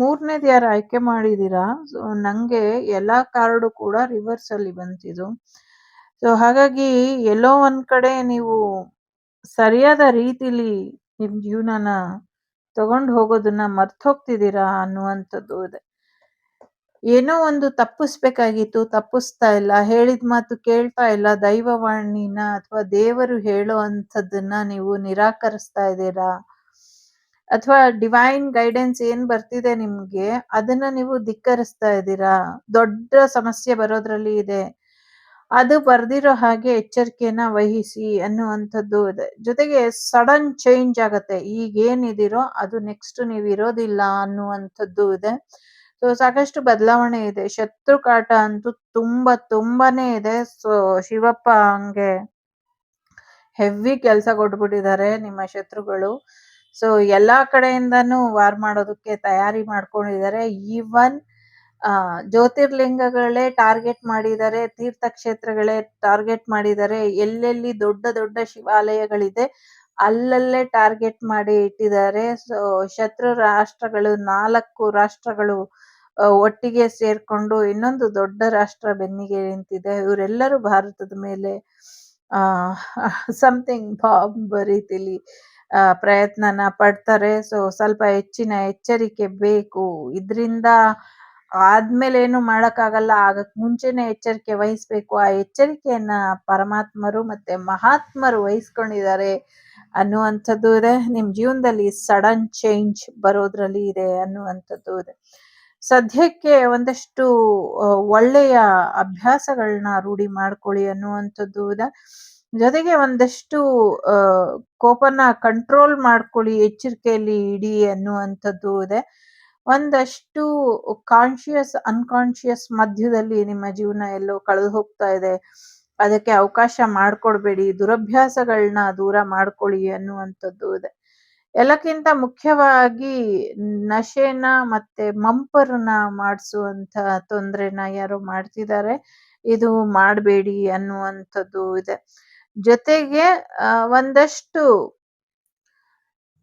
3ನೇದು ಯಾರು ಆಯ್ಕೆ ಮಾಡಿದೀರಾ? ಸೊ ನಂಗೆ ಎಲ್ಲಾ ಕಾರ್ಡು ಕೂಡ ರಿವರ್ಸ್ ಅಲ್ಲಿ ಬಂತಿದು. ಸೊ ಹಾಗಾಗಿ ಎಲ್ಲೋ ಒಂದ್ ಕಡೆ ನೀವು ಸರಿಯಾದ ರೀತಿಲಿ ನಿಮ್ ಜೀವನನ ತಗೊಂಡ್ ಹೋಗೋದನ್ನ ಮರ್ತೋಗ್ತಿದ್ದೀರಾ ಅನ್ನುವಂಥದ್ದು ಇದೆ. ಏನೋ ಒಂದು ತಪ್ಪಿಸ್ಬೇಕಾಗಿತ್ತು, ತಪ್ಪಿಸ್ತಾ ಇಲ್ಲ. ಹೇಳಿದ ಮಾತು ಕೇಳ್ತಾ ಇಲ್ಲ. ದೈವವಾಣಿನ ಅಥವಾ ದೇವರು ಹೇಳೋ ಅಂಥದ್ದನ್ನ ನೀವು ನಿರಾಕರಿಸ್ತಾ ಇದ್ದೀರಾ. ಅಥವಾ ಡಿವೈನ್ ಗೈಡೆನ್ಸ್ ಏನ್ ಬರ್ತಿದೆ ನಿಮ್ಗೆ, ಅದನ್ನ ನೀವು ಧಿಕ್ಕರಿಸ್ತಾ ಇದ್ದೀರಾ. ದೊಡ್ಡ ಸಮಸ್ಯೆ ಬರೋದ್ರಲ್ಲಿ ಇದೆ. ಅದು ಬರ್ದಿರೋ ಹಾಗೆ ಎಚ್ಚರಿಕೆಯನ್ನ ವಹಿಸಿ ಅನ್ನುವಂಥದ್ದು ಇದೆ. ಜೊತೆಗೆ ಸಡನ್ ಚೇಂಜ್ ಆಗತ್ತೆ. ಈಗೇನಿದಿರೋ ಅದು ನೆಕ್ಸ್ಟ್ ನೀವಿರೋದಿಲ್ಲ ಅನ್ನುವಂಥದ್ದು ಇದೆ. ಸೊ ಸಾಕಷ್ಟು ಬದಲಾವಣೆ ಇದೆ. ಶತ್ರು ಕಾಟ ಅಂತೂ ತುಂಬಾನೇ ಇದೆ. ಸೊ ಶಿವಪ್ಪ ಹಂಗೆ ಹೆವಿ ಕೆಲ್ಸ ಕೊಟ್ಬಿಟ್ಟಿದ್ದಾರೆ ನಿಮ್ಮ ಶತ್ರುಗಳು. ಸೊ ಎಲ್ಲಾ ಕಡೆಯಿಂದಾನು ವಾರ್ ಮಾಡೋದಕ್ಕೆ ತಯಾರಿ ಮಾಡ್ಕೊಂಡಿದ್ದಾರೆ. ಈವನ್ ಜ್ಯೋತಿರ್ಲಿಂಗಗಳೇ ಟಾರ್ಗೆಟ್ ಮಾಡಿದ್ದಾರೆ. ತೀರ್ಥಕ್ಷೇತ್ರಗಳೇ ಟಾರ್ಗೆಟ್ ಮಾಡಿದ್ದಾರೆ. ಎಲ್ಲೆಲ್ಲಿ ದೊಡ್ಡ ದೊಡ್ಡ ಶಿವಾಲಯಗಳಿದೆ ಅಲ್ಲಲ್ಲೇ ಟಾರ್ಗೆಟ್ ಮಾಡಿ ಇಟ್ಟಿದ್ದಾರೆ. ಸೊ ಶತ್ರು ರಾಷ್ಟ್ರಗಳು 4 ರಾಷ್ಟ್ರಗಳು ಒಟ್ಟಿಗೆ ಸೇರ್ಕೊಂಡು ಇನ್ನೊಂದು ದೊಡ್ಡ ರಾಷ್ಟ್ರ ಬೆನ್ನಿಗೆ ನಿಂತಿದೆ. ಇವರೆಲ್ಲರೂ ಭಾರತದ ಮೇಲೆ ಸಮಥಿಂಗ್ ಬಾಂಬ್ ರೀತಿಲಿ ಪ್ರಯತ್ನನ ಪಡ್ತಾರೆ. ಸೊ ಸ್ವಲ್ಪ ಹೆಚ್ಚಿನ ಎಚ್ಚರಿಕೆ ಬೇಕು. ಇದ್ರಿಂದ ಆದ್ಮೇಲೆ ಏನು ಮಾಡಕ್ಕಾಗಲ್ಲ. ಆಗಕ್ ಮುಂಚೆನೆ ಎಚ್ಚರಿಕೆ ವಹಿಸ್ಬೇಕು. ಆ ಎಚ್ಚರಿಕೆಯನ್ನ ಪರಮಾತ್ಮರು ಮತ್ತೆ ಮಹಾತ್ಮರು ವಹಿಸ್ಕೊಂಡಿದ್ದಾರೆ ಅನ್ನುವಂಥದ್ದು ಇದೆ. ನಿಮ್ ಜೀವನದಲ್ಲಿ ಸಡನ್ ಚೇಂಜ್ ಬರೋದ್ರಲ್ಲಿ ಇದೆ ಅನ್ನುವಂಥದ್ದು ಇದೆ. ಸದ್ಯಕ್ಕೆ ಒಂದಷ್ಟು ಒಳ್ಳೆಯ ಅಭ್ಯಾಸಗಳನ್ನ ರೂಢಿ ಮಾಡ್ಕೊಳ್ಳಿ ಅನ್ನುವಂಥದ್ದು ಇದೆ. ಜೊತೆಗೆ ಒಂದಷ್ಟು ಕೋಪನ ಕಂಟ್ರೋಲ್ ಮಾಡ್ಕೊಳ್ಳಿ, ಎಚ್ಚರಿಕೆಯಲ್ಲಿ ಇಡಿ ಅನ್ನುವಂಥದ್ದು ಇದೆ. ಒಂದಷ್ಟು ಕಾನ್ಶಿಯಸ್ ಅನ್ಕಾನ್ಶಿಯಸ್ ಮಧ್ಯದಲ್ಲಿ ನಿಮ್ಮ ಜೀವನ ಎಲ್ಲೋ ಕಳೆದು ಹೋಗ್ತಾ ಇದೆ. ಅದಕ್ಕೆ ಅವಕಾಶ ಮಾಡ್ಕೊಡ್ಬೇಡಿ. ದುರಭ್ಯಾಸಗಳನ್ನ ದೂರ ಮಾಡ್ಕೊಳ್ಳಿ ಅನ್ನುವಂಥದ್ದು ಇದೆ. ಎಲ್ಲಕ್ಕಿಂತ ಮುಖ್ಯವಾಗಿ ನಶೆನ ಮತ್ತೆ ಮಂಪರ್ನ ಮಾಡಿಸುವಂತ ತೊಂದ್ರೆನ ಯಾರೋ ಮಾಡ್ತಿದ್ದಾರೆ. ಇದು ಮಾಡಬೇಡಿ ಅನ್ನುವಂಥದ್ದು ಇದೆ. ಜೊತೆಗೆ ಒಂದಷ್ಟು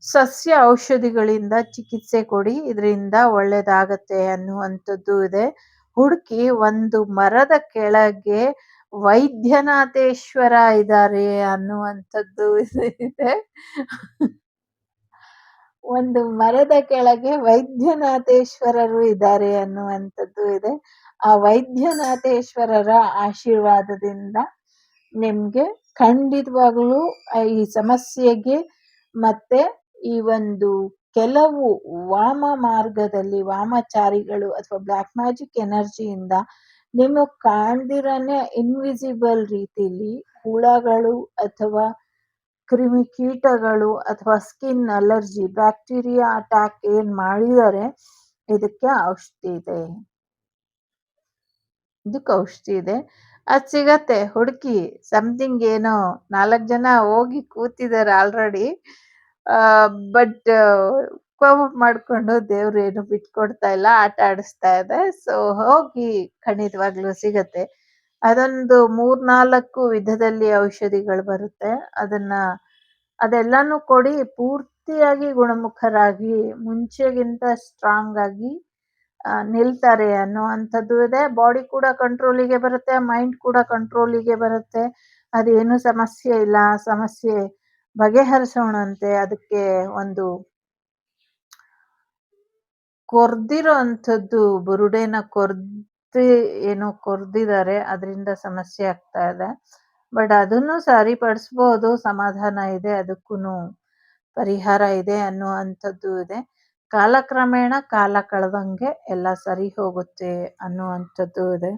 ಸಸ್ಯ ಔಷಧಿಗಳಿಂದ ಚಿಕಿತ್ಸೆ ಕೊಡಿ. ಇದರಿಂದ ಒಳ್ಳೇದಾಗತ್ತೆ ಅನ್ನುವಂಥದ್ದು ಇದೆ. ಹುಡುಕಿ ಒಂದು ಮರದ ಕೆಳಗೆ ವೈದ್ಯನಾಥೇಶ್ವರ ಇದ್ದಾರೆ ಅನ್ನುವಂಥದ್ದು ಇದೆ. ಒಂದು ಮರದ ಕೆಳಗೆ ವೈದ್ಯನಾಥೇಶ್ವರರು ಇದ್ದಾರೆ ಅನ್ನುವಂಥದ್ದು ಇದೆ. ಆ ವೈದ್ಯನಾಥೇಶ್ವರರ ಆಶೀರ್ವಾದದಿಂದ ನಿಮ್ಗೆ ಖಂಡಿತವಾಗ್ಲೂ ಈ ಸಮಸ್ಯೆಗೆ ಮತ್ತೆ ಈ ಒಂದು ಕೆಲವು ವಾಮ ಮಾರ್ಗದಲ್ಲಿ ವಾಮಚಾರಿಗಳು ಅಥವಾ ಬ್ಲಾಕ್ ಮ್ಯಾಜಿಕ್ ಎನರ್ಜಿಯಿಂದ ನಿಮಗ್ ಕಾಣ್ದಿರನೆ ಇನ್ವಿಸಿಬಲ್ ರೀತಿಲಿ ಹುಳಗಳು ಅಥವಾ ಕ್ರಿಮಿಕೀಟಗಳು ಅಥವಾ ಸ್ಕಿನ್ ಅಲರ್ಜಿ ಬ್ಯಾಕ್ಟೀರಿಯಾ ಅಟ್ಯಾಕ್ ಏನ್ ಮಾಡಿದ್ದಾರೆ ಇದಕ್ಕೆ ಔಷಧಿ ಇದೆ. ಅದ್ ಸಿಗತ್ತೆ. ಹುಡುಕಿ. ಸಮಥಿಂಗ್ ಏನೋ 4 ಜನ ಹೋಗಿ ಕೂತಿದ್ದಾರೆ ಆಲ್ರೆಡಿ. ಬಟ್ ಕೋಪ ಮಾಡ್ಕೊಂಡು ದೇವ್ರು ಏನು ಬಿಟ್ಕೊಡ್ತಾ ಇಲ್ಲ, ಆಟ ಆಡಿಸ್ತಾ ಇದೆ. ಸೊ ಹೋಗಿ ಖಂಡಿತವಾಗ್ಲೂ ಸಿಗತ್ತೆ. ಅದೊಂದು 3-4 ವಿಧದಲ್ಲಿ ಔಷಧಿಗಳು ಬರುತ್ತೆ. ಅದೆಲ್ಲಾನು ಕೊಡಿ. ಪೂರ್ತಿಯಾಗಿ ಗುಣಮುಖರಾಗಿ ಮುಂಚೆಗಿಂತ ಸ್ಟ್ರಾಂಗ್ ಆಗಿ ನಿಲ್ತಾರೆ ಅನ್ನುವಂಥದ್ದು ಇದೆ. ಬಾಡಿ ಕೂಡ ಕಂಟ್ರೋಲಿಗೆ ಬರುತ್ತೆ. ಮೈಂಡ್ ಕೂಡ ಕಂಟ್ರೋಲಿಗೆ ಬರುತ್ತೆ. ಅದೇನು ಸಮಸ್ಯೆ ಇಲ್ಲ. ಸಮಸ್ಯೆ ಬಗೆಹರಿಸೋಣಂತೆ. ಅದಕ್ಕೆ ಒಂದು ಕೊರ್ದಿರೋ ಅಂಥದ್ದು ಬುರುಡೆನ ಏನೋ ಕೊರ್ದಿದ್ದಾರೆ. ಅದರಿಂದ ಸಮಸ್ಯೆ ಆಗ್ತಾ ಇದೆ. ಬಟ್ ಅದನ್ನು ಸರಿಪಡಿಸ್ಬೋದು. ಸಮಾಧಾನ ಇದೆ. ಅದಕ್ಕೂನು ಪರಿಹಾರ ಇದೆ ಅನ್ನುವಂಥದ್ದು ಇದೆ. ಕಾಲಕ್ರಮೇಣ ಕಾಲ ಕಳೆದಂಗೆ ಎಲ್ಲ ಸರಿ ಹೋಗುತ್ತೆ ಅನ್ನುವಂಥದ್ದು ಇದೆ.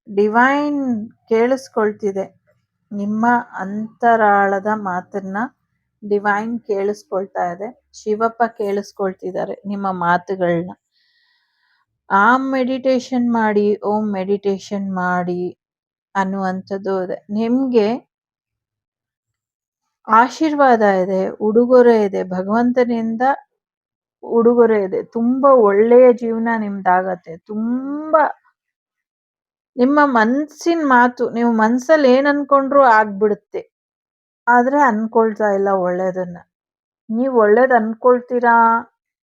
ಡಿವೈನ್ ಕೇಳಿಸ್ಕೊಳ್ತಿದೆ. ನಿಮ್ಮ ಅಂತರಾಳದ ಮಾತನ್ನ ಡಿವೈನ್ ಕೇಳಿಸ್ಕೊಳ್ತಾ ಇದೆ. ಶಿವಪ್ಪ ಕೇಳಿಸ್ಕೊಳ್ತಿದ್ದಾರೆ ನಿಮ್ಮ ಮಾತುಗಳನ್ನ. ಮೆಡಿಟೇಷನ್ ಮಾಡಿ, ಓಂ ಮೆಡಿಟೇಷನ್ ಮಾಡಿ ಅನ್ನುವಂಥದ್ದು ಇದೆ. ನಿಮ್ಗೆ ಆಶೀರ್ವಾದ ಇದೆ, ಉಡುಗೊರೆ ಇದೆ, ಭಗವಂತನಿಂದ ಉಡುಗೊರೆ ಇದೆ. ತುಂಬಾ ಒಳ್ಳೆಯ ಜೀವನ ನಿಮ್ದಾಗತ್ತೆ. ತುಂಬಾ ನಿಮ್ಮ ಮನ್ಸಿನ ಮಾತು, ನೀವು ಮನ್ಸಲ್ಲಿ ಏನ್ ಅನ್ಕೊಂಡ್ರು ಆಗ್ಬಿಡುತ್ತೆ. ಆದ್ರೆ ಅನ್ಕೊಳ್ತಾ ಇಲ್ಲ ಒಳ್ಳೇದನ್ನ. ನೀವ್ ಒಳ್ಳೇದ್ ಅನ್ಕೊಳ್ತೀರಾ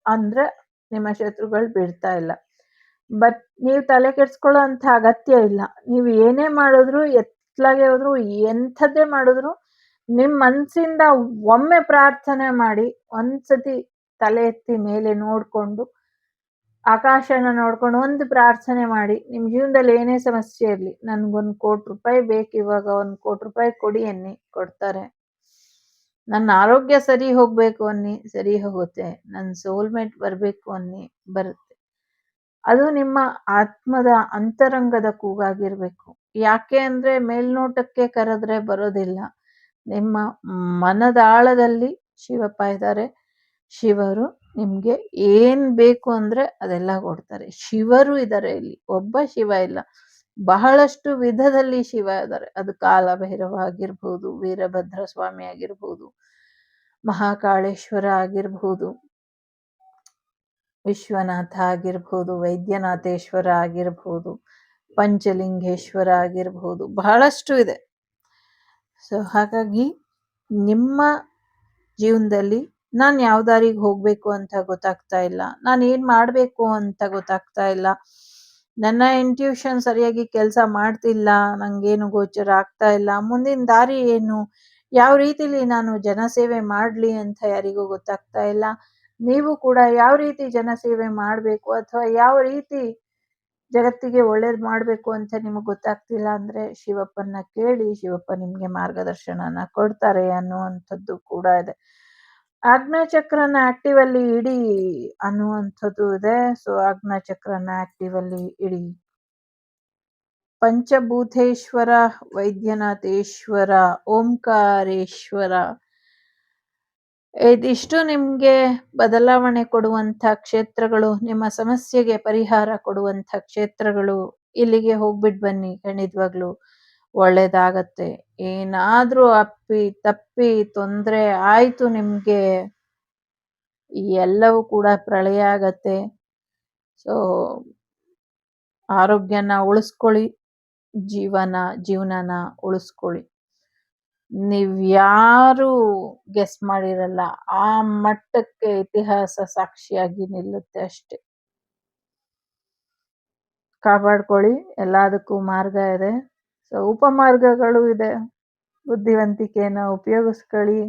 ಅಂದ್ರೆ ನಿಮ್ಮ ಶತ್ರುಗಳು ಬಿಡ್ತಾ ಇಲ್ಲ. ಬಟ್ ನೀವು ತಲೆ ಕೆಡ್ಸ್ಕೊಳ್ಳೋ ಅಂತ ಅಗತ್ಯ ಇಲ್ಲ. ನೀವು ಏನೇ ಮಾಡಿದ್ರು, ಎತ್ಲಾಗೆ ಹೋದ್ರು, ಎಂಥದ್ದೇ ಮಾಡಿದ್ರು, ನಿಮ್ ಮನ್ಸಿಂದ ಒಮ್ಮೆ ಪ್ರಾರ್ಥನೆ ಮಾಡಿ, ಒಂದ್ಸತಿ ತಲೆ ಎತ್ತಿ ಮೇಲೆ ನೋಡ್ಕೊಂಡು, ಆಕಾಶನ ನೋಡ್ಕೊಂಡು ಒಂದು ಪ್ರಾರ್ಥನೆ ಮಾಡಿ. ನಿಮ್ ಜೀವನದಲ್ಲಿ ಏನೇ ಸಮಸ್ಯೆ ಇರ್ಲಿ, ನನ್ಗೊಂದ್ ₹1,00,00,000 ಬೇಕು ಇವಾಗ, ₹1,00,00,000 ಕೊಡಿ ಅನ್ನಿ, ಕೊಡ್ತಾರೆ. ನನ್ನ ಆರೋಗ್ಯ ಸರಿ ಹೋಗ್ಬೇಕು ಅನ್ನಿ, ಸರಿ ಹೋಗುತ್ತೆ. ನನ್ನ ಸೋಲ್ಮೇಟ್ ಬರ್ಬೇಕು ಅನ್ನಿ, ಬರುತ್ತೆ. ಅದು ನಿಮ್ಮ ಆತ್ಮದ ಅಂತರಂಗದ ಕೂಗಾಗಿರ್ಬೇಕು. ಯಾಕೆ ಅಂದ್ರೆ ಮೇಲ್ನೋಟಕ್ಕೆ ಕರೆದ್ರೆ ಬರೋದಿಲ್ಲ. ನಿಮ್ಮ ಮನದಾಳದಲ್ಲಿ ಶಿವಪ್ಪ ಇದ್ದಾರೆ. ಶಿವರು ನಿಮ್ಗೆ ಏನ್ ಬೇಕು ಅಂದ್ರೆ ಅದೆಲ್ಲ ಕೊಡ್ತಾರೆ. ಶಿವರು ಇದ್ದಾರೆ ಇಲ್ಲಿ, ಒಬ್ಬ ಶಿವ ಇಲ್ಲ, ಬಹಳಷ್ಟು ವಿಧದಲ್ಲಿ ಶಿವ ಇದ್ದಾರೆ. ಅದು ಕಾಲಭೈರವ ಆಗಿರ್ಬೋದು, ವೀರಭದ್ರ ಸ್ವಾಮಿ ಆಗಿರ್ಬೋದು, ಮಹಾಕಾಳೇಶ್ವರ ಆಗಿರ್ಬೋದು, ವಿಶ್ವನಾಥ ಆಗಿರ್ಬೋದು, ವೈದ್ಯನಾಥೇಶ್ವರ ಆಗಿರ್ಬೋದು, ಪಂಚಲಿಂಗೇಶ್ವರ ಆಗಿರ್ಬೋದು, ಬಹಳಷ್ಟು ಇದೆ. ಸೊ ಹಾಗಾಗಿ ನಿಮ್ಮ ಜೀವನದಲ್ಲಿ ನಾನು ಯಾವ ದಾರಿಗೆ ಹೋಗ್ಬೇಕು ಅಂತ ಗೊತ್ತಾಗ್ತಾ ಇಲ್ಲ, ನಾನು ಏನ್ ಮಾಡ್ಬೇಕು ಅಂತ ಗೊತ್ತಾಗ್ತಾ ಇಲ್ಲ, ನನ್ನ ಇಂಟ್ಯೂಷನ್ ಸರಿಯಾಗಿ ಕೆಲಸ ಮಾಡ್ತಿಲ್ಲ, ನಂಗೇನು ಗೋಚರ ಆಗ್ತಾ ಇಲ್ಲ, ಮುಂದಿನ ದಾರಿ ಏನು, ಯಾವ ರೀತಿಲಿ ನಾನು ಜನಸೇವೆ ಮಾಡ್ಲಿ ಅಂತ ಯಾರಿಗೂ ಗೊತ್ತಾಗ್ತಾ ಇಲ್ಲ. ನೀವು ಕೂಡ ಯಾವ ರೀತಿ ಜನಸೇವೆ ಮಾಡ್ಬೇಕು ಅಥವಾ ಯಾವ ರೀತಿ ಜಗತ್ತಿಗೆ ಒಳ್ಳೇದ್ ಮಾಡ್ಬೇಕು ಅಂತ ನಿಮಗೆ ಗೊತ್ತಾಗ್ತಿಲ್ಲ ಅಂದ್ರೆ ಶಿವಪ್ಪನ ಕೇಳಿ, ಶಿವಪ್ಪ ನಿಮ್ಗೆ ಮಾರ್ಗದರ್ಶನನ ಕೊಡ್ತಾರೆ ಅನ್ನುವಂಥದ್ದು ಕೂಡ ಇದೆ. ಆಜ್ಞಾಚಕ್ರನ ಆಕ್ಟಿವ್ ಅಲ್ಲಿ ಇಡಿ ಅನ್ನುವಂಥದ್ದು ಇದೆ. ಸೊ ಆಜ್ಞಾಚಕ್ರನ ಆಕ್ಟಿವ್ ಅಲ್ಲಿ ಇಡಿ. ಪಂಚಭೂತೇಶ್ವರ, ವೈದ್ಯನಾಥೇಶ್ವರ, ಓಂಕಾರೇಶ್ವರ, ಇದಿಷ್ಟು ನಿಮ್ಗೆ ಬದಲಾವಣೆ ಕೊಡುವಂಥ ಕ್ಷೇತ್ರಗಳು, ನಿಮ್ಮ ಸಮಸ್ಯೆಗೆ ಪರಿಹಾರ ಕೊಡುವಂಥ ಕ್ಷೇತ್ರಗಳು. ಇಲ್ಲಿಗೆ ಹೋಗ್ಬಿಟ್ ಬನ್ನಿ, ಖಂಡಿತವಾಗ್ಲು ಒಳ್ಳೇದಾಗತ್ತೆ. ಏನಾದ್ರೂ ಅಪ್ಪಿ ತಪ್ಪಿ ತೊಂದ್ರೆ ಆಯ್ತು ನಿಮ್ಗೆ, ಎಲ್ಲವೂ ಕೂಡ ಪ್ರಳಯ ಆಗತ್ತೆ. ಸೊ ಆರೋಗ್ಯನ ಉಳಿಸ್ಕೊಳ್ಳಿ, ಜೀವನನ ಉಳಿಸ್ಕೊಳ್ಳಿ. ನೀವ್ಯಾರು ಗೆಸ್ ಮಾಡಿರಲ್ಲ, ಆ ಮಟ್ಟಕ್ಕೆ ಇತಿಹಾಸ ಸಾಕ್ಷಿಯಾಗಿ ನಿಲ್ಲುತ್ತೆ ಅಷ್ಟೆ. ಕಾಪಾಡ್ಕೊಳ್ಳಿ, ಎಲ್ಲದಕ್ಕೂ ಮಾರ್ಗ ಇದೆ. ಸೊ ಉಪಮಾರ್ಗಗಳು ಇದೆ, ಬುದ್ಧಿವಂತಿಕೆನ ಉಪಯೋಗಿಸ್ಕೊಳ್ಳಿ.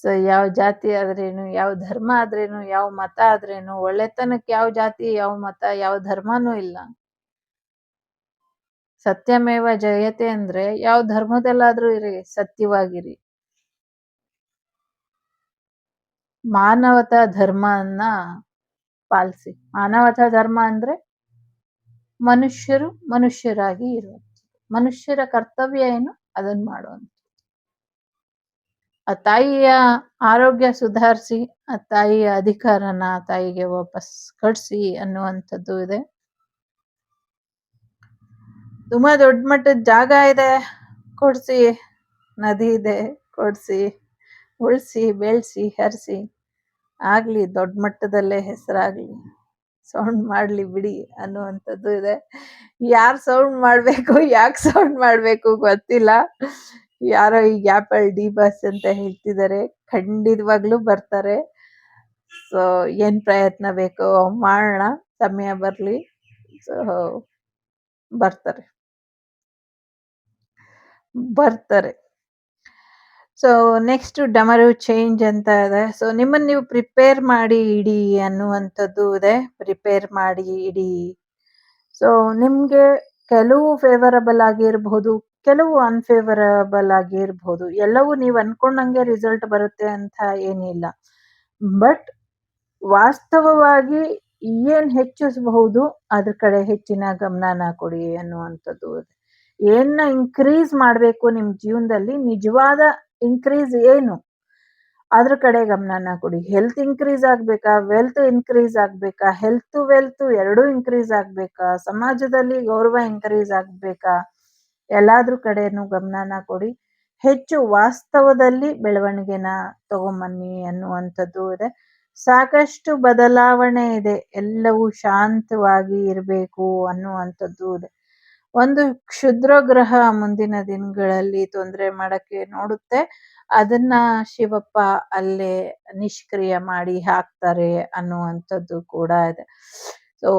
ಸೊ ಯಾವ ಜಾತಿ ಆದ್ರೇನು, ಯಾವ ಧರ್ಮ ಆದ್ರೇನು, ಯಾವ ಮತ ಆದ್ರೇನು, ಒಳ್ಳೆತನಕ್ಕೆ ಯಾವ ಜಾತಿ, ಯಾವ ಮತ, ಯಾವ ಧರ್ಮನೂ ಇಲ್ಲ. ಸತ್ಯಮೇವ ಜಯತೆ ಅಂದ್ರೆ ಯಾವ ಧರ್ಮದಲ್ಲಾದ್ರೂ ಇರಿ, ಸತ್ಯವಾಗಿರಿ. ಮಾನವತಾ ಧರ್ಮನ ಪಾಲಿಸಿ. ಮಾನವತಾ ಧರ್ಮ ಅಂದ್ರೆ ಮನುಷ್ಯರು ಮನುಷ್ಯರಾಗಿ ಇರುವಂಥದ್ದು, ಮನುಷ್ಯರ ಕರ್ತವ್ಯ ಏನು ಅದನ್ನ ಮಾಡುವಂಥದ್ದು. ಆ ತಾಯಿಯ ಆರೋಗ್ಯ ಸುಧಾರಿಸಿ, ಆ ತಾಯಿಯ ಅಧಿಕಾರನ ತಾಯಿಗೆ ವಾಪಸ್ ಕಳಿಸಿ ಅನ್ನುವಂಥದ್ದು ಇದೆ. ತುಂಬಾ ದೊಡ್ಡ ಮಟ್ಟದ ಜಾಗ ಇದೆ, ಕೊಡ್ಸಿ. ನದಿ ಇದೆ, ಕೊಡ್ಸಿ. ಉಳಿಸಿ, ಬೆಳೆಸಿ, ಹರಿಸಿ, ಆಗ್ಲಿ ದೊಡ್ಡ ಮಟ್ಟದಲ್ಲೇ ಹೆಸರಾಗ್ಲಿ, ಸೌಂಡ್ ಮಾಡ್ಲಿ ಬಿಡಿ ಅನ್ನುವಂಥದ್ದು ಇದೆ. ಯಾರು ಸೌಂಡ್ ಮಾಡ್ಬೇಕು, ಯಾಕೆ ಸೌಂಡ್ ಮಾಡ್ಬೇಕು ಗೊತ್ತಿಲ್ಲ. ಯಾರೋ ಈ ಗ್ಯಾಪಲ್ಲಿ ಡಿ ಬಸ್ ಅಂತ ಹೇಳ್ತಿದ್ದಾರೆ, ಖಂಡಿತವಾಗ್ಲೂ ಬರ್ತಾರೆ. ಸೊ ಏನ್ ಪ್ರಯತ್ನ ಬೇಕೋ ಮಾಡೋಣ, ಸಮಯ ಬರ್ಲಿ. ಸೊ ಬರ್ತಾರೆ. ಸೊ ನೆಕ್ಸ್ಟ್ ಡಮರು ಚೇಂಜ್ ಅಂತ ಇದೆ. ಸೊ ನಿಮ್ಮನ್ನ ನೀವು ಪ್ರಿಪೇರ್ ಮಾಡಿ ಇಡಿ ಅನ್ನುವಂಥದ್ದು ಇದೆ. ಪ್ರಿಪೇರ್ ಮಾಡಿ ಇಡಿ. ಸೊ ನಿಮ್ಗೆ ಕೆಲವು ಫೇವರಬಲ್ ಆಗಿರ್ಬಹುದು, ಕೆಲವು ಅನ್ಫೇವರಬಲ್ ಆಗಿರ್ಬಹುದು. ಎಲ್ಲವೂ ನೀವು ಅನ್ಕೊಂಡಂಗೆ ರಿಸಲ್ಟ್ ಬರುತ್ತೆ ಅಂತ ಏನಿಲ್ಲ. ಬಟ್ ವಾಸ್ತವವಾಗಿ ಏನ್ ಹೆಚ್ಚಿಸಬಹುದು ಅದ್ರ ಕಡೆ ಹೆಚ್ಚಿನ ಗಮನನ ಕೊಡಿ ಅನ್ನುವಂಥದ್ದು ಇದೆ. ಏನ್ನ ಇನ್ಕ್ರೀಸ್ ಮಾಡ್ಬೇಕು ನಿಮ್ ಜೀವನದಲ್ಲಿ, ನಿಜವಾದ ಇನ್ಕ್ರೀಸ್ ಏನು ಅದ್ರ ಕಡೆ ಗಮನನ ಕೊಡಿ. ಹೆಲ್ತ್ ಇನ್ಕ್ರೀಸ್ ಆಗ್ಬೇಕಾ, ವೆಲ್ತ್ ಇನ್ಕ್ರೀಸ್ ಆಗ್ಬೇಕಾ, ಹೆಲ್ತ್ ವೆಲ್ತ್ ಎರಡೂ ಇನ್ಕ್ರೀಸ್ ಆಗ್ಬೇಕಾ, ಸಮಾಜದಲ್ಲಿ ಗೌರವ ಇನ್ಕ್ರೀಸ್ ಆಗ್ಬೇಕಾ, ಎಲ್ಲಾದ್ರ ಕಡೆನೂ ಗಮನನ ಕೊಡಿ. ಹೆಚ್ಚು ವಾಸ್ತವದಲ್ಲಿ ಬೆಳವಣಿಗೆನ ತಗೊಂಬನ್ನಿ ಅನ್ನುವಂಥದ್ದು ಇದೆ. ಸಾಕಷ್ಟು ಬದಲಾವಣೆ ಇದೆ, ಎಲ್ಲವೂ ಶಾಂತವಾಗಿ ಇರಬೇಕು ಅನ್ನುವಂಥದ್ದು ಇದೆ. ಒಂದು ಕ್ಷುದ್ರ ಗ್ರಹ ಮುಂದಿನ ದಿನಗಳಲ್ಲಿ ತೊಂದರೆ ಮಾಡಕ್ಕೆ ನೋಡುತ್ತೆ. ಅದನ್ನ ಶಿವಪ್ಪ ಅಲ್ಲೇ ನಿಷ್ಕ್ರಿಯ ಮಾಡಿ ಹಾಕ್ತಾರೆ ಅನ್ನುವಂಥದ್ದು ಕೂಡ ಇದೆ. ಸೊ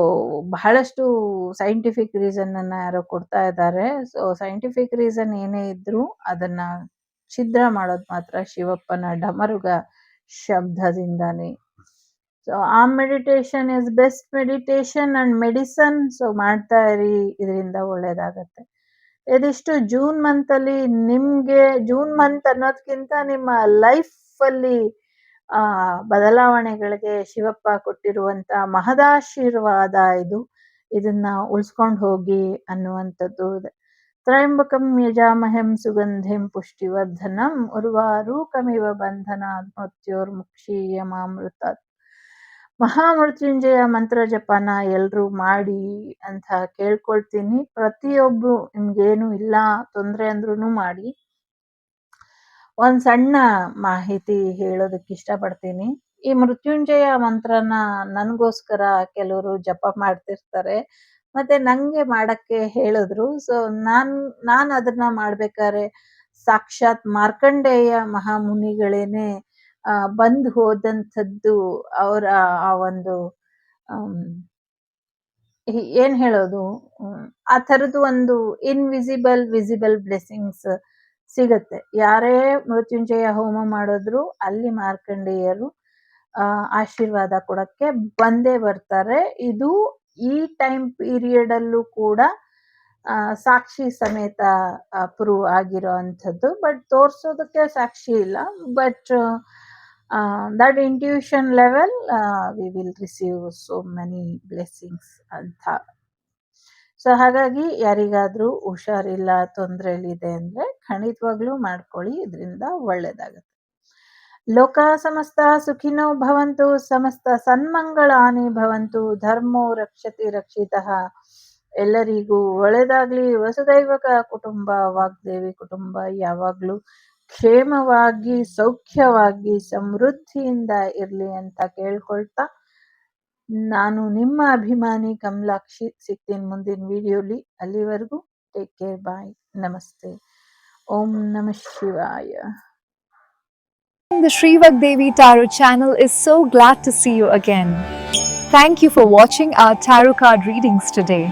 ಬಹಳಷ್ಟು ಸೈಂಟಿಫಿಕ್ ರೀಸನ್ ಅನ್ನ ಯಾರೋ ಕೊಡ್ತಾ ಇದ್ದಾರೆ. ಸೊ ಸೈಂಟಿಫಿಕ್ ರೀಸನ್ ಏನೇ ಇದ್ರೂ ಅದನ್ನ ಛಿದ್ರ ಮಾಡೋದು ಮಾತ್ರ ಶಿವಪ್ಪನ ಡಮರುಗ ಶಬ್ದದಿಂದಾನೇ. ಸೊ ಆ meditation is best meditation and medicine. So ಮಾಡ್ತಾ ಇರಿ, ಇದರಿಂದ ಒಳ್ಳೇದಾಗತ್ತೆ. ಇದಿಷ್ಟು ಜೂನ್ ಮಂತ್ ಅಲ್ಲಿ ನಿಮ್ಗೆ, ಜೂನ್ ಮಂತ್ ಅನ್ನೋದ್ಕಿಂತ ನಿಮ್ಮ ಲೈಫ್ ಅಲ್ಲಿ ಬದಲಾವಣೆಗಳಿಗೆ ಶಿವಪ್ಪ ಕೊಟ್ಟಿರುವಂತ ಮಹದಾಶೀರ್ವಾದ ಇದು. ಇದನ್ನ ಉಳಿಸ್ಕೊಂಡು ಹೋಗಿ ಅನ್ನುವಂಥದ್ದು ಇದೆ. ತ್ರಯಂಬಕಂ ಯಜಾಮಹಂ ಸುಗಂಧಿಂ ಪುಷ್ಟಿವರ್ಧನಂ ಉರ್ವಾರೂಕಮಿವ ಬಂಧನಾತ್ ಮೃತ್ಯೋರ್ಮುಕ್ಷೀಯಮಾಮೃತಾತ್. ಮಹಾಮೃತ್ಯುಂಜಯ ಮಂತ್ರ ಜಪನ ಎಲ್ರೂ ಮಾಡಿ ಅಂತ ಕೇಳ್ಕೊಳ್ತೀನಿ. ಪ್ರತಿಯೊಬ್ರು ನಿಮ್ಗೇನು ಇಲ್ಲ ತೊಂದ್ರೆ ಅಂದ್ರೂ ಮಾಡಿ. ಒಂದ್ ಸಣ್ಣ ಮಾಹಿತಿ ಹೇಳೋದಕ್ಕೆ ಇಷ್ಟಪಡ್ತೀನಿ. ಈ ಮೃತ್ಯುಂಜಯ ಮಂತ್ರನ ನನ್ಗೋಸ್ಕರ ಕೆಲವರು ಜಪ ಮಾಡ್ತಿರ್ತಾರೆ, ಮತ್ತೆ ನಂಗೆ ಮಾಡಕ್ಕೆ ಹೇಳಿದ್ರು. ಸೊ ನಾನ್ ಅದನ್ನ ಮಾಡ್ಬೇಕಾದ್ರೆ ಸಾಕ್ಷಾತ್ ಮಾರ್ಕಂಡೇಯ ಮಹಾಮುನಿಗಳೇನೆ ಬಂದು ಹೋದಂಥದ್ದು. ಅವರ ಆ ಒಂದು ಏನ್ ಹೇಳೋದು, ಆ ಥರದ್ದು ಒಂದು ಇನ್ವಿಸಿಬಲ್ ವಿಸಿಬಲ್ ಬ್ಲೆಸ್ಸಿಂಗ್ಸ್ ಸಿಗತ್ತೆ. ಯಾರೇ ಮೃತ್ಯುಂಜಯ ಹೋಮ ಮಾಡಿದ್ರು ಅಲ್ಲಿ ಮಾರ್ಕಂಡೇಯರು ಆಶೀರ್ವಾದ ಕೊಡಕ್ಕೆ ಬಂದೇ ಬರ್ತಾರೆ. ಇದು ಈ ಟೈಮ್ ಪೀರಿಯಡ್ ಅಲ್ಲೂ ಕೂಡ ಸಾಕ್ಷಿ ಸಮೇತ ಪ್ರೂವ್ ಆಗಿರೋ ಅಂಥದ್ದು. ಬಟ್ ತೋರ್ಸೋದಕ್ಕೆ ಸಾಕ್ಷಿ ಇಲ್ಲ, but that intuition level we will receive so many blessings ಅಂತ. ಸೊ ಹಾಗಾಗಿ ಯಾರಿಗಾದ್ರೂ ಹುಷಾರಿಲ್ಲ, ತೊಂದರೆಲಿದೆ ಅಂದ್ರೆ ಖಂಡಿತವಾಗ್ಲೂ ಮಾಡ್ಕೊಳ್ಳಿ, ಇದರಿಂದ ಒಳ್ಳೇದಾಗುತ್ತೆ. ಲೋಕ ಸಮಸ್ತ ಸುಖಿನೋ ಭವಂತು, ಸಮಸ್ತ ಸನ್ಮಂಗಳಾನಿ ಭವಂತು, ಧರ್ಮೋ ರಕ್ಷತಿ ರಕ್ಷಿತಃ. ಎಲ್ಲರಿಗೂ ಒಳ್ಳೇದಾಗ್ಲಿ. ವಸುದೈವಕ ಕುಟುಂಬ, ವಾಗ್ದೇವಿ ಕುಟುಂಬ ಯಾವಾಗ್ಲೂ ಕ್ಷೇಮವಾಗಿ, ಸೌಖ್ಯವಾಗಿ, ಸಮೃದ್ಧಿಯಿಂದ ಇರ್ಲಿ ಅಂತ ಕೇಳ್ಕೊಳ್ತಾ, ನಾನು ನಿಮ್ಮ ಅಭಿಮಾನಿ ಕಮಲಾಕ್ಷಿ. ಸಿಗ್ತೀನಿ ಮುಂದಿನ ವಿಡಿಯೋಲಿ. ಅಲ್ಲಿವರೆಗೂ ಟೇಕ್ ಕೇರ್, ಬಾಯ್, ನಮಸ್ತೆ. ಓಂ ನಮಃ ಶಿವಾಯ. The Sri Vagdevi Tarot channel is so glad to see you again. Thank you for watching our tarot card readings today.